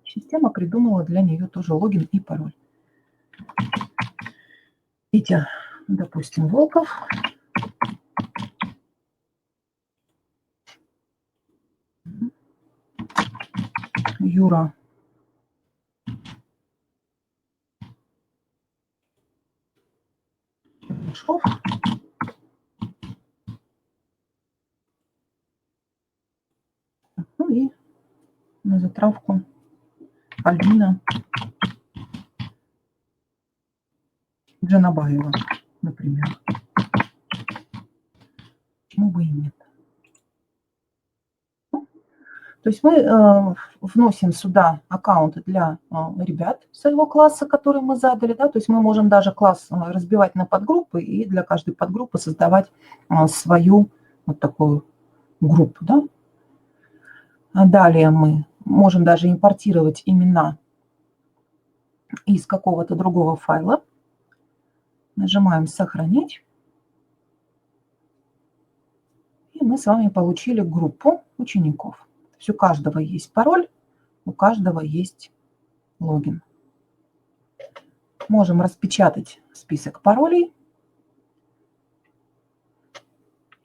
Система придумала для нее тоже логин и пароль. Витя, допустим, Волков. Юра. Шов. Ну и на затравку Альбина Джанабаева, например. Почему бы и нет? То есть мы вносим сюда аккаунты для ребят своего класса, который мы задали. Да? То есть мы можем даже класс разбивать на подгруппы и для каждой подгруппы создавать свою вот такую группу. Да? Далее мы можем даже импортировать имена из какого-то другого файла. Нажимаем «Сохранить». И мы с вами получили группу учеников. То есть у каждого есть пароль, у каждого есть логин. Можем распечатать список паролей.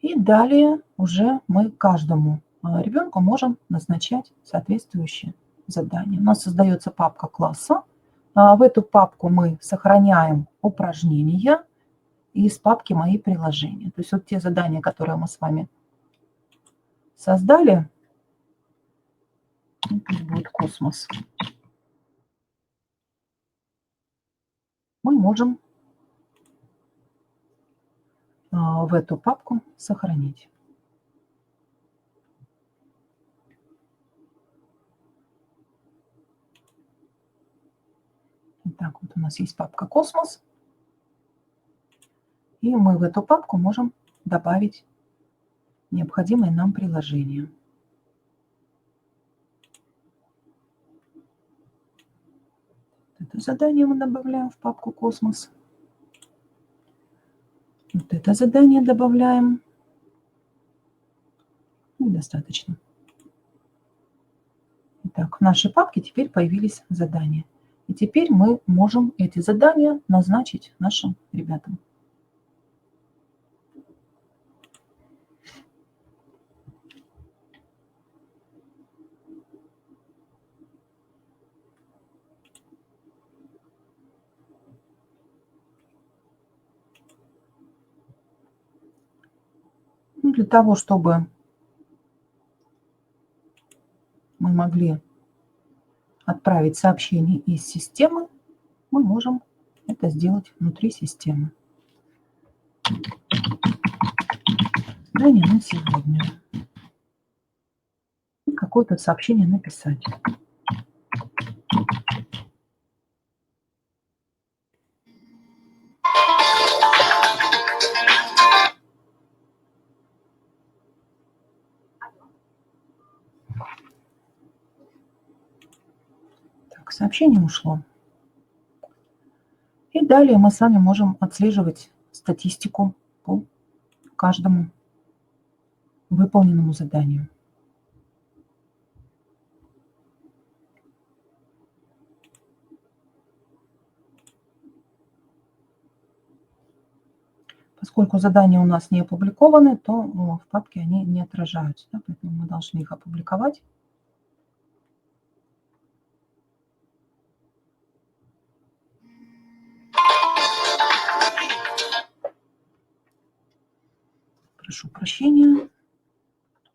И далее уже мы каждому ребенку можем назначать соответствующие задания. У нас создается папка класса. В эту папку мы сохраняем упражнения из папки «Мои приложения». То есть вот те задания, которые мы с вами создали, пусть будет космос, мы можем в эту папку сохранить. Итак, вот у нас есть папка «Космос». И мы в эту папку можем добавить необходимые нам приложения. Это задание мы добавляем в папку «Космос». Вот это задание добавляем. И достаточно. Итак, в нашей папке теперь появились задания. И теперь мы можем эти задания назначить нашим ребятам. Ну, для того, чтобы мы могли отправить сообщение из системы, мы можем это сделать внутри системы. Задание на сегодня. И какое-то сообщение написать. Так, сообщение ушло. И далее мы с вами можем отслеживать статистику по каждому выполненному заданию. Поскольку задания у нас не опубликованы, то в папке они не отражаются, да, поэтому мы должны их опубликовать. Прошу прощения,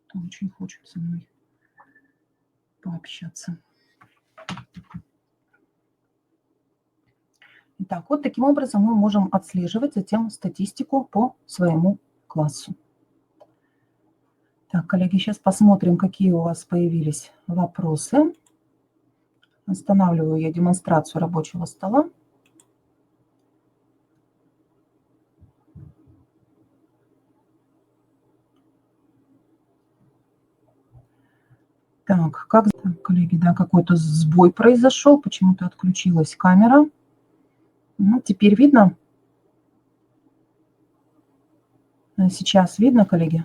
кто очень хочет со мной пообщаться. Итак, вот таким образом мы можем отслеживать затем статистику по своему классу. Так, коллеги, сейчас посмотрим, какие у вас появились вопросы. Останавливаю я демонстрацию рабочего стола. Так, коллеги, да, какой-то сбой произошел, почему-то отключилась камера. Ну, теперь видно? Сейчас видно, коллеги?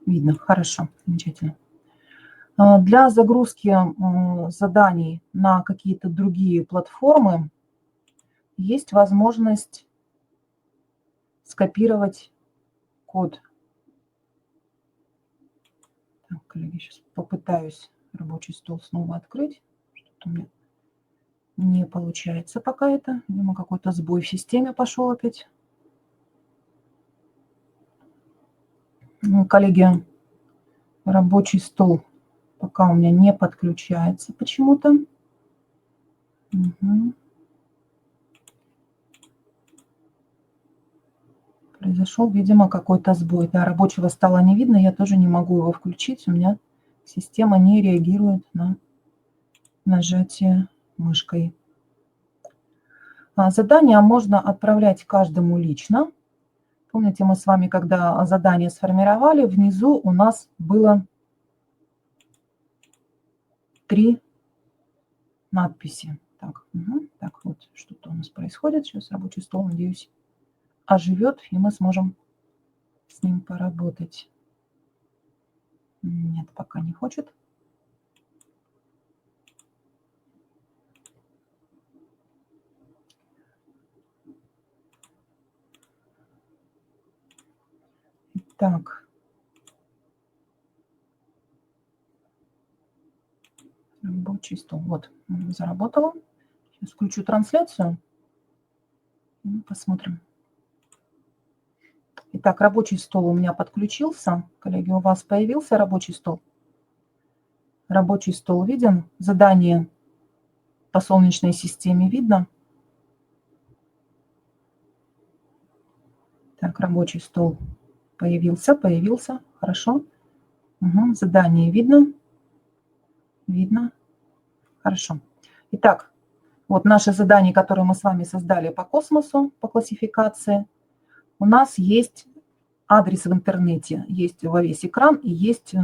Видно, хорошо, замечательно. Для загрузки заданий на какие-то другие платформы есть возможность скопировать код. Так, коллеги, сейчас попытаюсь Рабочий стол снова открыть. Что-то у меня не получается пока это. Видимо, какой-то сбой в системе пошел опять. Коллеги, рабочий стол пока у меня не подключается почему-то. Угу. Произошел, видимо, какой-то сбой. Да, рабочего стола не видно, я тоже не могу его включить. У меня система не реагирует на нажатие мышкой. Задания можно отправлять каждому лично. Помните, мы с вами, когда задание сформировали, внизу у нас было 3 надписи. Так, так вот, что-то у нас происходит. Сейчас рабочий стол, надеюсь, оживет, и мы сможем с ним поработать. Нет, пока не хочет. Так. Рабочий стол. Вот, заработало. Сейчас включу трансляцию. Посмотрим. Итак, рабочий стол у меня подключился. Коллеги, у вас появился рабочий стол? Рабочий стол виден? Задание по Солнечной системе видно? Так, рабочий стол появился. Хорошо. Угу. Задание видно? Видно. Хорошо. Итак, вот наше задание, которое мы с вами создали по космосу, по классификации. У нас есть адрес в интернете, есть во весь экран и есть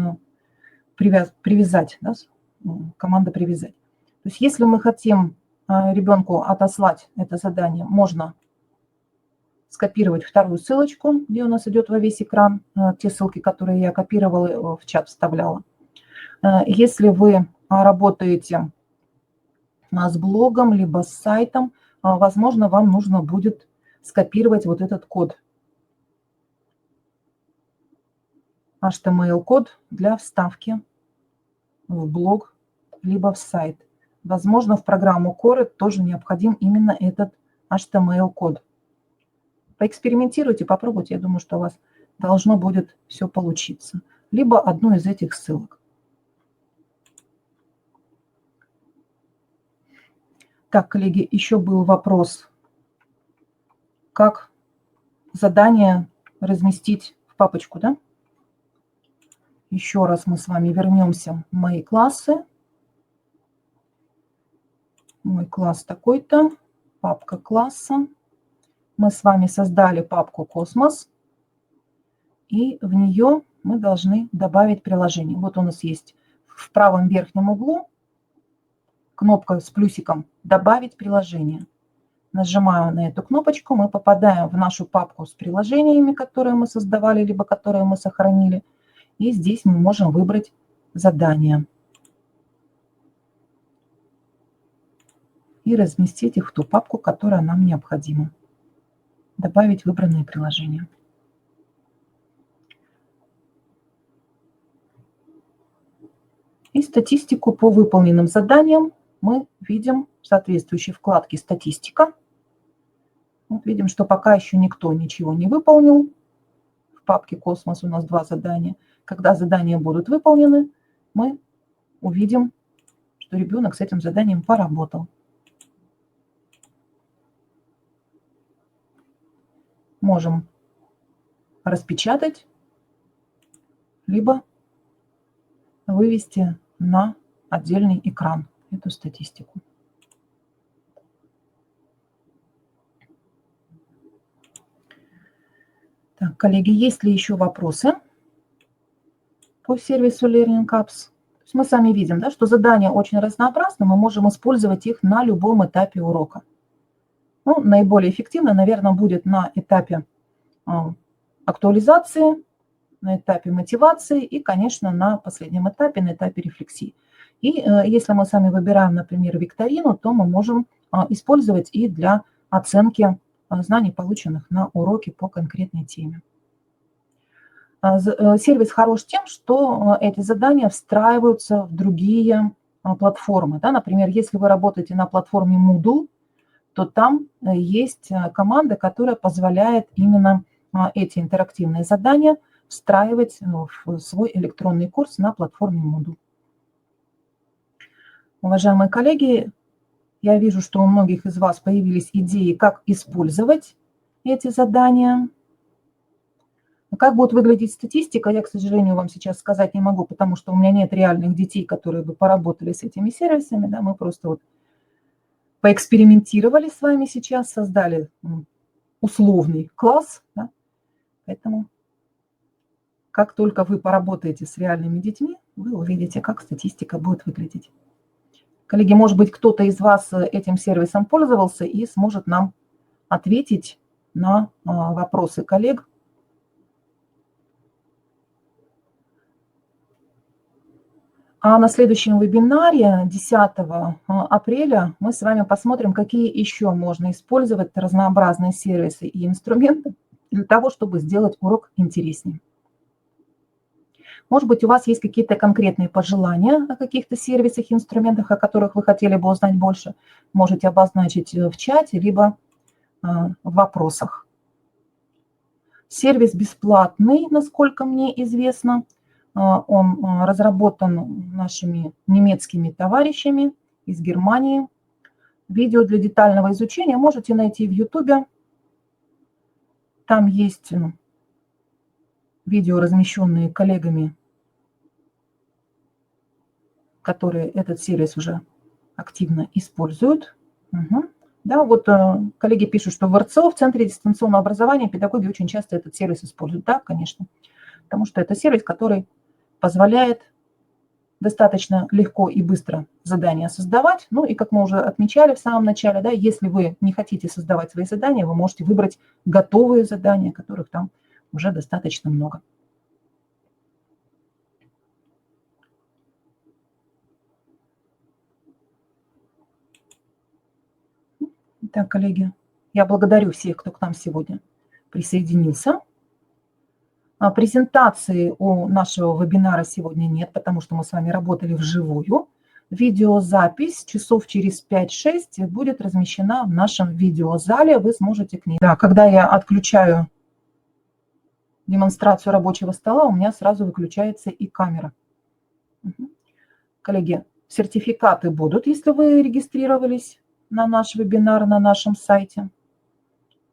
привязать, да, команда привязать. То есть если мы хотим ребенку отослать это задание, можно скопировать вторую ссылочку, где у нас идет во весь экран, те ссылки, которые я копировала, в чат вставляла. Если вы работаете с блогом, либо с сайтом, возможно, вам нужно будет скопировать вот этот код. HTML-код для вставки в блог, либо в сайт. Возможно, в программу Core тоже необходим именно этот HTML-код. Поэкспериментируйте, попробуйте. Я думаю, что у вас должно будет все получиться. Либо одну из этих ссылок. Так, коллеги, еще был вопрос, как задание разместить в папочку, да? Еще раз мы с вами вернемся в мои классы. Мой класс такой-то, папка класса. Мы с вами создали папку «Космос», и в нее мы должны добавить приложение. Вот у нас есть в правом верхнем углу кнопка с плюсиком «Добавить приложение». Нажимаю на эту кнопочку, мы попадаем в нашу папку с приложениями, которые мы создавали, либо которые мы сохранили. И здесь мы можем выбрать задания и разместить их в ту папку, которая нам необходима. Добавить выбранные приложения. И статистику по выполненным заданиям мы видим в соответствующей вкладке «Статистика». Вот видим, что пока еще никто ничего не выполнил. В папке «Космос» у нас 2 задания. Когда задания будут выполнены, мы увидим, что ребенок с этим заданием поработал. Можем распечатать, либо вывести на отдельный экран эту статистику. Так, коллеги, есть ли еще вопросы по сервису Learning Apps? Мы сами видим, да, что задания очень разнообразны, мы можем использовать их на любом этапе урока. Ну, наиболее эффективно, наверное, будет на этапе актуализации, на этапе мотивации и, конечно, на последнем этапе, на этапе рефлексии. И если мы сами выбираем, например, викторину, то мы можем использовать и для оценки знаний, полученных на уроке по конкретной теме. Сервис хорош тем, что эти задания встраиваются в другие платформы. Да? Например, если вы работаете на платформе Moodle, то там есть команда, которая позволяет именно эти интерактивные задания встраивать в свой электронный курс на платформе Moodle. Уважаемые коллеги, я вижу, что у многих из вас появились идеи, как использовать эти задания. Как будет выглядеть статистика, я, к сожалению, вам сейчас сказать не могу, потому что у меня нет реальных детей, которые бы поработали с этими сервисами. Да, мы просто вот поэкспериментировали с вами сейчас, создали условный класс. Да, поэтому как только вы поработаете с реальными детьми, вы увидите, как статистика будет выглядеть. Коллеги, может быть, кто-то из вас этим сервисом пользовался и сможет нам ответить на вопросы коллег. А на следующем вебинаре 10 апреля мы с вами посмотрим, какие еще можно использовать разнообразные сервисы и инструменты для того, чтобы сделать урок интереснее. Может быть, у вас есть какие-то конкретные пожелания о каких-то сервисах, инструментах, о которых вы хотели бы узнать больше. Можете обозначить в чате, либо в вопросах. Сервис бесплатный, насколько мне известно. Он разработан нашими немецкими товарищами из Германии. Видео для детального изучения можете найти в YouTube. Там есть видео, размещенные коллегами, которые этот сервис уже активно используют. Угу. Да, вот коллеги пишут, что в РЦО, в Центре дистанционного образования, педагоги очень часто этот сервис используют. Да, конечно, потому что это сервис, который позволяет достаточно легко и быстро задания создавать. Ну и как мы уже отмечали в самом начале, да, если вы не хотите создавать свои задания, вы можете выбрать готовые задания, которых там уже достаточно много. Итак, коллеги, я благодарю всех, кто к нам сегодня присоединился. Презентации у нашего вебинара сегодня нет, потому что мы с вами работали вживую. Видеозапись часов через 5-6 будет размещена в нашем видеозале. Вы сможете к ней. Да, когда я отключаю демонстрацию рабочего стола, у меня сразу выключается и камера. Угу. Коллеги, сертификаты будут, если вы регистрировались на наш вебинар на нашем сайте.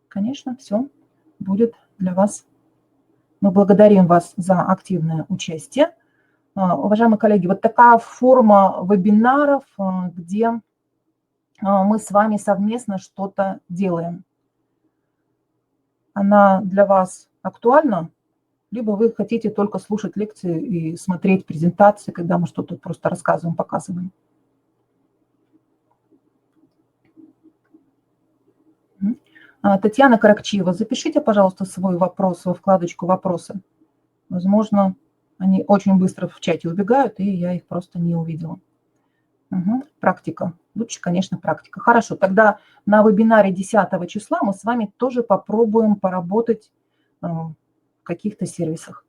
Конечно, все будет для вас. Мы благодарим вас за активное участие. Уважаемые коллеги, вот такая форма вебинаров, где мы с вами совместно что-то делаем. Она для вас актуальна? Либо вы хотите только слушать лекции и смотреть презентации, когда мы что-то просто рассказываем, показываем. Татьяна Каракчиева, запишите, пожалуйста, свой вопрос во вкладочку «Вопросы». Возможно, они очень быстро в чате убегают, и я их просто не увидела. Угу. Практика. Лучше, конечно, практика. Хорошо, тогда на вебинаре 10 числа мы с вами тоже попробуем поработать в каких-то сервисах.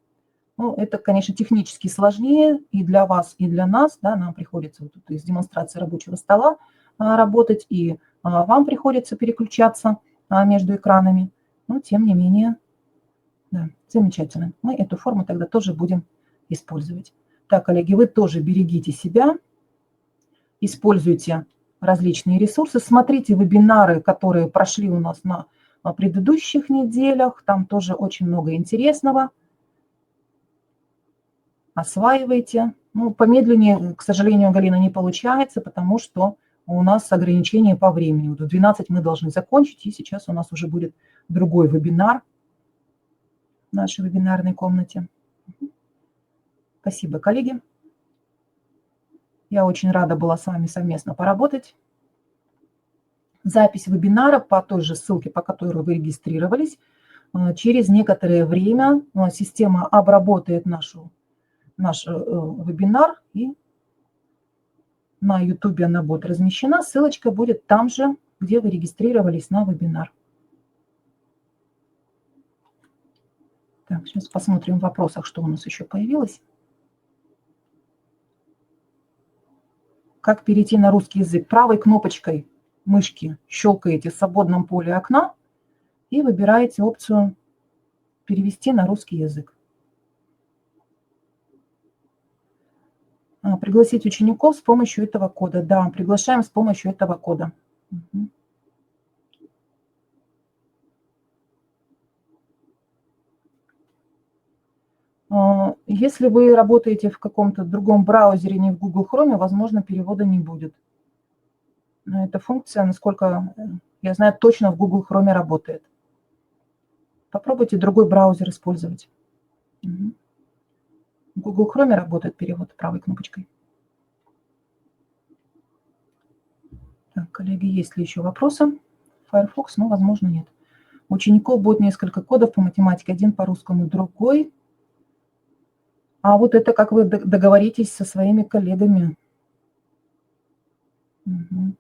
Ну, это, конечно, технически сложнее и для вас, и для нас. Да, нам приходится вот из демонстрации рабочего стола работать, и вам приходится переключаться между экранами. Но, тем не менее, да, замечательно. Мы эту форму тогда тоже будем использовать. Так, коллеги, вы тоже берегите себя, используйте различные ресурсы, смотрите вебинары, которые прошли у нас на предыдущих неделях, там тоже очень много интересного. Осваивайте. Ну, помедленнее, к сожалению, Галина, не получается, потому что у нас ограничения по времени. Вот в 12 мы должны закончить, и сейчас у нас уже будет другой вебинар в нашей вебинарной комнате. Спасибо, коллеги. Я очень рада была с вами совместно поработать. Запись вебинара по той же ссылке, по которой вы регистрировались. Через некоторое время система обработает наш вебинар, и на YouTube она будет размещена. Ссылочка будет там же, где вы регистрировались на вебинар. Так, сейчас посмотрим в вопросах, что у нас еще появилось. Как перейти на русский язык? Правой кнопочкой мышки щелкаете в свободном поле окна и выбираете опцию «Перевести на русский язык». Пригласить учеников с помощью этого кода. Да, приглашаем с помощью этого кода. Угу. Если вы работаете в каком-то другом браузере, не в Google Chrome, возможно, перевода не будет. Но эта функция, насколько я знаю, точно в Google Chrome работает. Попробуйте другой браузер использовать. Угу. В Google Chrome работает перевод правой кнопочкой. Так, коллеги, есть ли еще вопросы? Firefox, ну, возможно, нет. У учеников будет несколько кодов по математике, один по русскому, другой. А вот это как вы договоритесь со своими коллегами. Угу.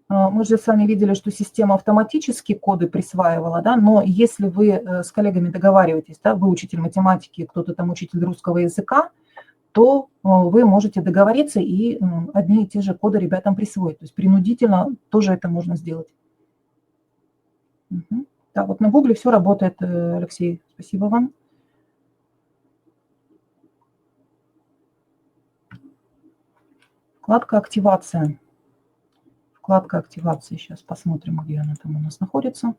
Мы же с вами видели, что система автоматически коды присваивала, да, но если вы с коллегами договариваетесь, да, вы учитель математики, кто-то там учитель русского языка, то вы можете договориться и одни и те же коды ребятам присвоить. То есть принудительно тоже это можно сделать. Угу. Да, вот на Гугле все работает, Алексей, спасибо вам. Вкладка «Активация». Вкладка «Активация». Сейчас посмотрим, где она там у нас находится.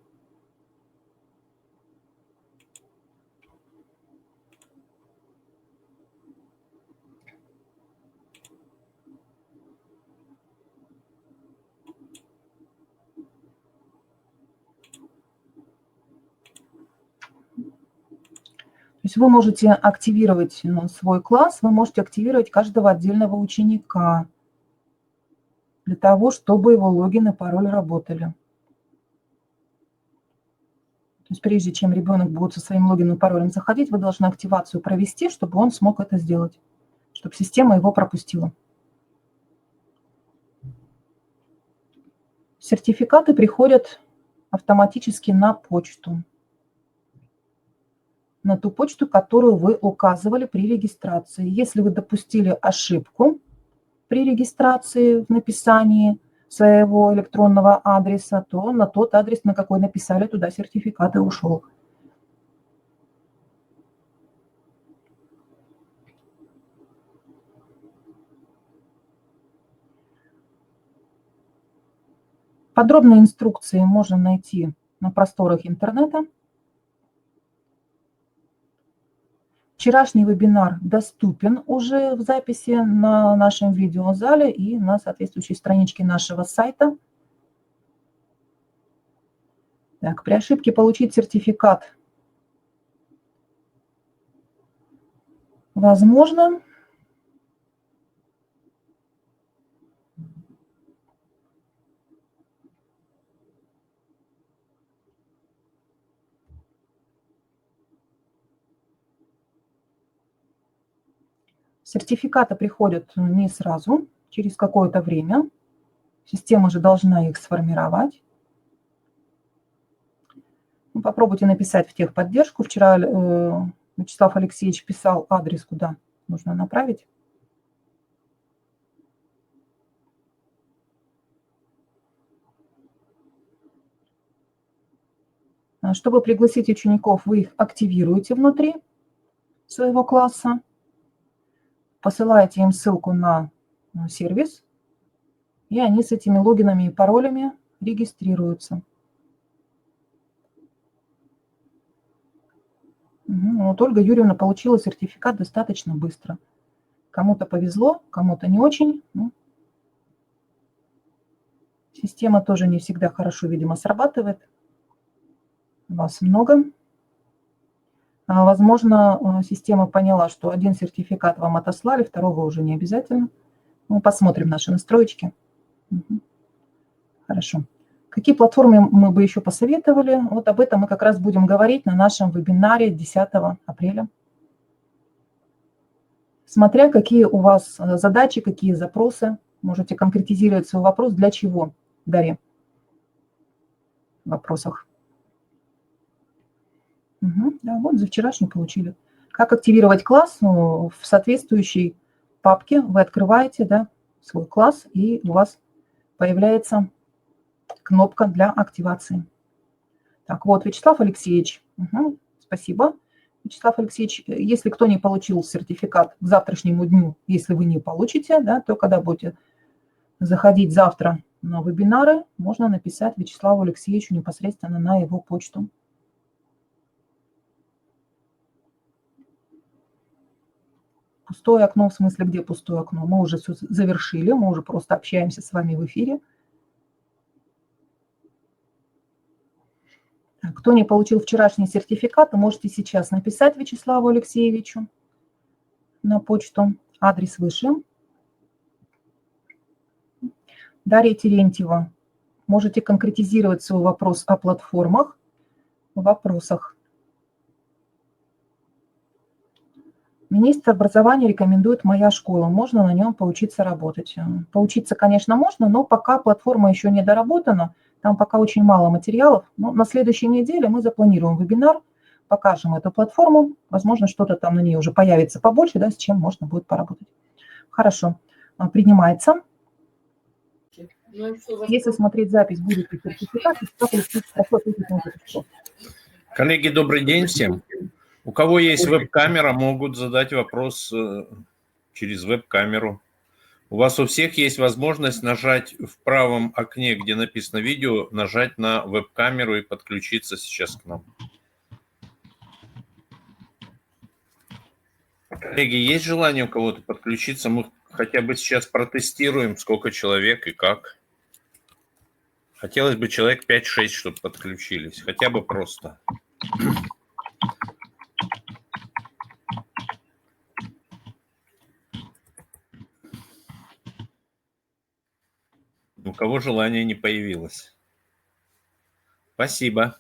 То есть вы можете активировать свой класс, вы можете активировать каждого отдельного ученика для того, чтобы его логин и пароль работали. То есть прежде чем ребенок будет со своим логином и паролем заходить, вы должны активацию провести, чтобы он смог это сделать, чтобы система его пропустила. Сертификаты приходят автоматически на почту. На ту почту, которую вы указывали при регистрации. Если вы допустили ошибку при регистрации в написании своего электронного адреса, то на тот адрес, на какой написали, туда сертификат и ушел. Подробные инструкции можно найти на просторах интернета. Вчерашний вебинар доступен уже в записи на нашем видеозале и на соответствующей страничке нашего сайта. Так, при ошибке получить сертификат возможно. Сертификаты приходят не сразу, через какое-то время. Система же должна их сформировать. Попробуйте написать в техподдержку. Вчера Вячеслав Алексеевич писал адрес, куда нужно направить. Чтобы пригласить учеников, вы их активируете внутри своего класса, посылаете им ссылку на сервис, и они с этими логинами и паролями регистрируются. Вот Ольга Юрьевна получила сертификат достаточно быстро. Кому-то повезло, кому-то не очень. Система тоже не всегда хорошо, видимо, срабатывает. Вас много. Возможно, система поняла, что один сертификат вам отослали, второго уже не обязательно. Мы посмотрим наши настроечки. Хорошо. Какие платформы мы бы еще посоветовали? Вот об этом мы как раз будем говорить на нашем вебинаре 10 апреля. Смотря какие у вас задачи, какие запросы, можете конкретизировать свой вопрос, для чего, Дарья, в вопросах. Да, вот за вчерашний получили. Как активировать класс? Ну, в соответствующей папке вы открываете, да, свой класс, и у вас появляется кнопка для активации. Так, вот, Вячеслав Алексеевич. Спасибо. Вячеслав Алексеевич, если кто не получил сертификат к завтрашнему дню, если вы не получите, да, то когда будете заходить завтра на вебинары, можно написать Вячеславу Алексеевичу непосредственно на его почту. Пустое окно, в смысле, где пустое окно? Мы уже все завершили, мы уже просто общаемся с вами в эфире. Кто не получил вчерашний сертификат, можете сейчас написать Вячеславу Алексеевичу на почту. Адрес выше. Дарья Терентьева. Можете конкретизировать свой вопрос о платформах в вопросах. Министр образования рекомендует «Моя школа». Можно на нем поучиться работать. Поучиться, конечно, можно, но пока платформа еще не доработана, там пока очень мало материалов. Но на следующей неделе мы запланируем вебинар, покажем эту платформу. Возможно, что-то там на ней уже появится побольше, да, с чем можно будет поработать. Хорошо, принимается. Если смотреть запись, будет ли сертификат, Коллеги, добрый день всем. У кого есть веб-камера, могут задать вопрос через веб-камеру. У вас у всех есть возможность нажать в правом окне, где написано видео, нажать на веб-камеру и подключиться сейчас к нам. Коллеги, есть желание у кого-то подключиться? Мы хотя бы сейчас протестируем, сколько человек и как. Хотелось бы человек 5-6, чтобы подключились, хотя бы просто. У кого желания не появилось. Спасибо.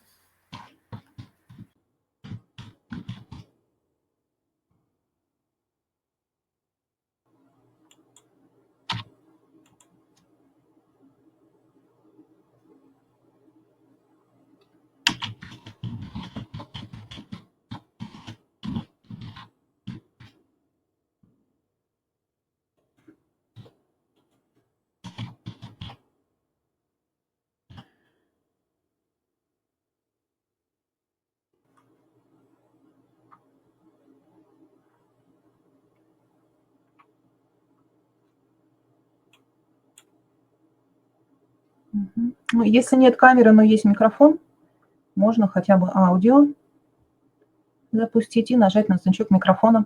Ну, если нет камеры, но есть микрофон, можно хотя бы аудио запустить и нажать на значок микрофона.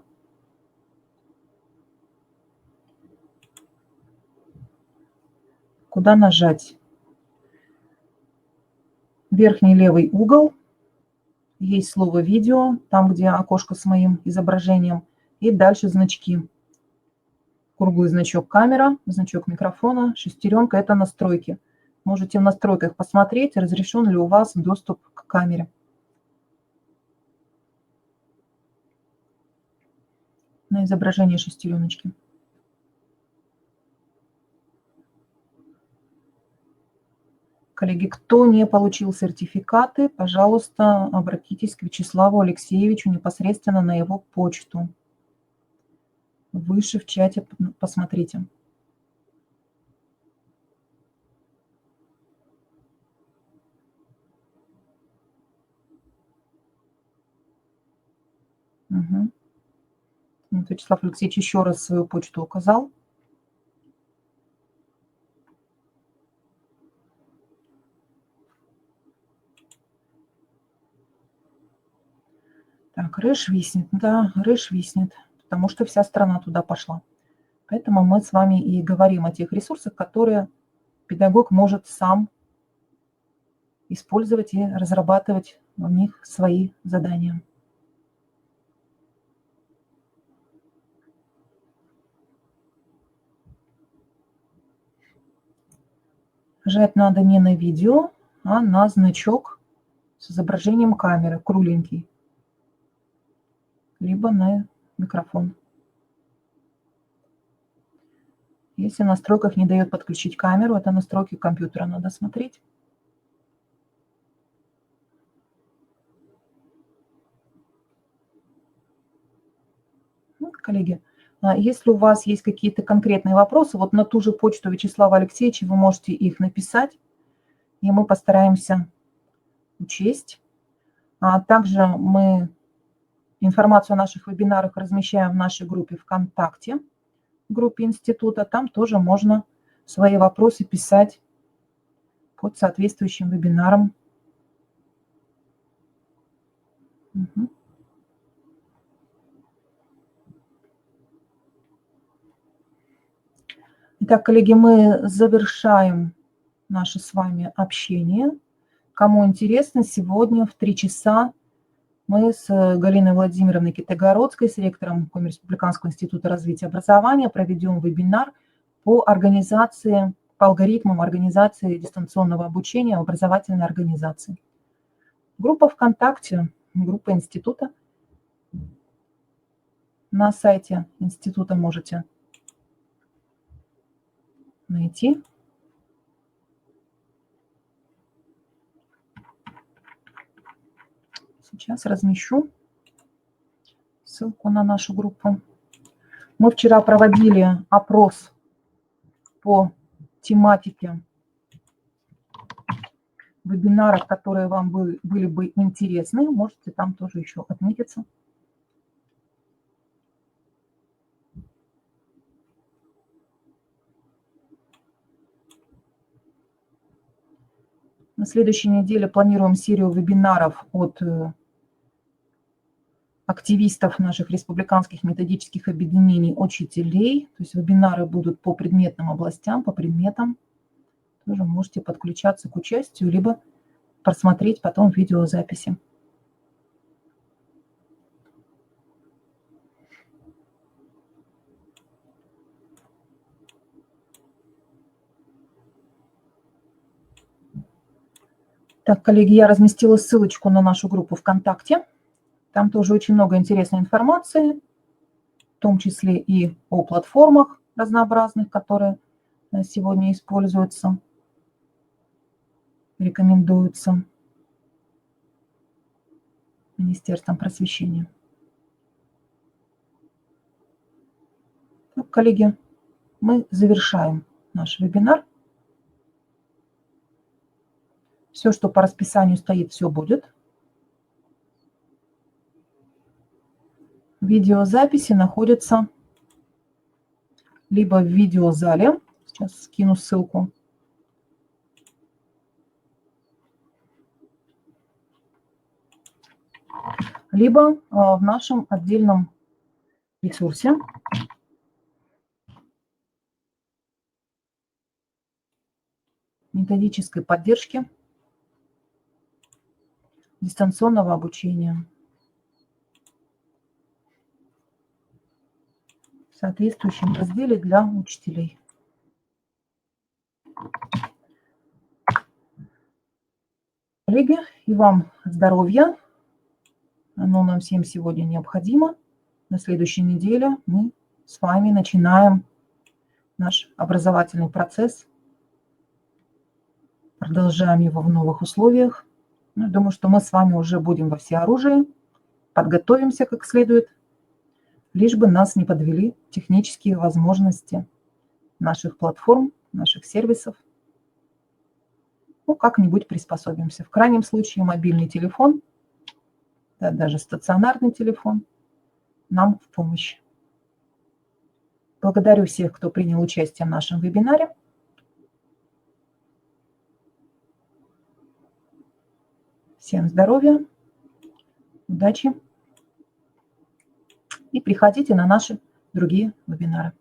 Куда нажать? Верхний левый угол. Есть слово «видео», там, где окошко с моим изображением. И дальше значки. Круглый значок камера, значок микрофона, шестеренка – это настройки. Можете в настройках посмотреть, разрешен ли у вас доступ к камере. На изображении шестереночки. Коллеги, кто не получил сертификаты, пожалуйста, обратитесь к Вячеславу Алексеевичу непосредственно на его почту. Выше в чате посмотрите. Угу. Вот Вячеслав Алексеевич еще раз свою почту указал. Так, рыж виснет. Да, рыж виснет, потому что вся страна туда пошла. Поэтому мы с вами и говорим о тех ресурсах, которые педагог может сам использовать и разрабатывать в них свои задания. Жать надо не на видео, а на значок с изображением камеры, кругленький, либо на микрофон. Если в настройках не дает подключить камеру, это настройки компьютера надо смотреть. коллеги, если у вас есть какие-то конкретные вопросы, вот на ту же почту Вячеслава Алексеевича вы можете их написать, и мы постараемся учесть. Также мы информацию о наших вебинарах размещаем в нашей группе ВКонтакте, группе института. Там тоже можно свои вопросы писать под соответствующим вебинаром. Угу. Итак, коллеги, мы завершаем наше с вами общение. Кому интересно, сегодня в 3 часа мы с Галиной Владимировной Китайгородской, с ректором Республиканского института развития образования, проведем вебинар по организации, по алгоритмам организации дистанционного обучения в образовательной организации. Группа ВКонтакте, группа института. На сайте института можете найти. Сейчас размещу ссылку на нашу группу. Мы вчера проводили опрос по тематике вебинаров, которые вам были бы интересны. Можете там тоже еще отметиться. На следующей неделе планируем серию вебинаров от активистов наших республиканских методических объединений, учителей. То есть вебинары будут по предметным областям, по предметам. Тоже можете подключаться к участию, либо просмотреть потом видеозаписи. Так, коллеги, я разместила ссылочку на нашу группу ВКонтакте. Там тоже очень много интересной информации, в том числе и о платформах разнообразных, которые сегодня используются, рекомендуются Министерством просвещения. Так, коллеги, мы завершаем наш вебинар. Все, что по расписанию стоит, все будет. Видеозаписи находятся либо в видеозале, сейчас скину ссылку, либо в нашем отдельном ресурсе. Методической поддержки дистанционного обучения. В соответствующем разделе для учителей. Коллеги, и вам здоровья. Оно нам всем сегодня необходимо. На следующей неделе мы с вами начинаем наш образовательный процесс. Продолжаем его в новых условиях. Думаю, что мы с вами уже будем во всеоружии. Подготовимся как следует, лишь бы нас не подвели технические возможности наших платформ, наших сервисов. Ну, как-нибудь приспособимся. В крайнем случае мобильный телефон, да, даже стационарный телефон нам в помощь. Благодарю всех, кто принял участие в нашем вебинаре. Всем здоровья, удачи и приходите на наши другие вебинары.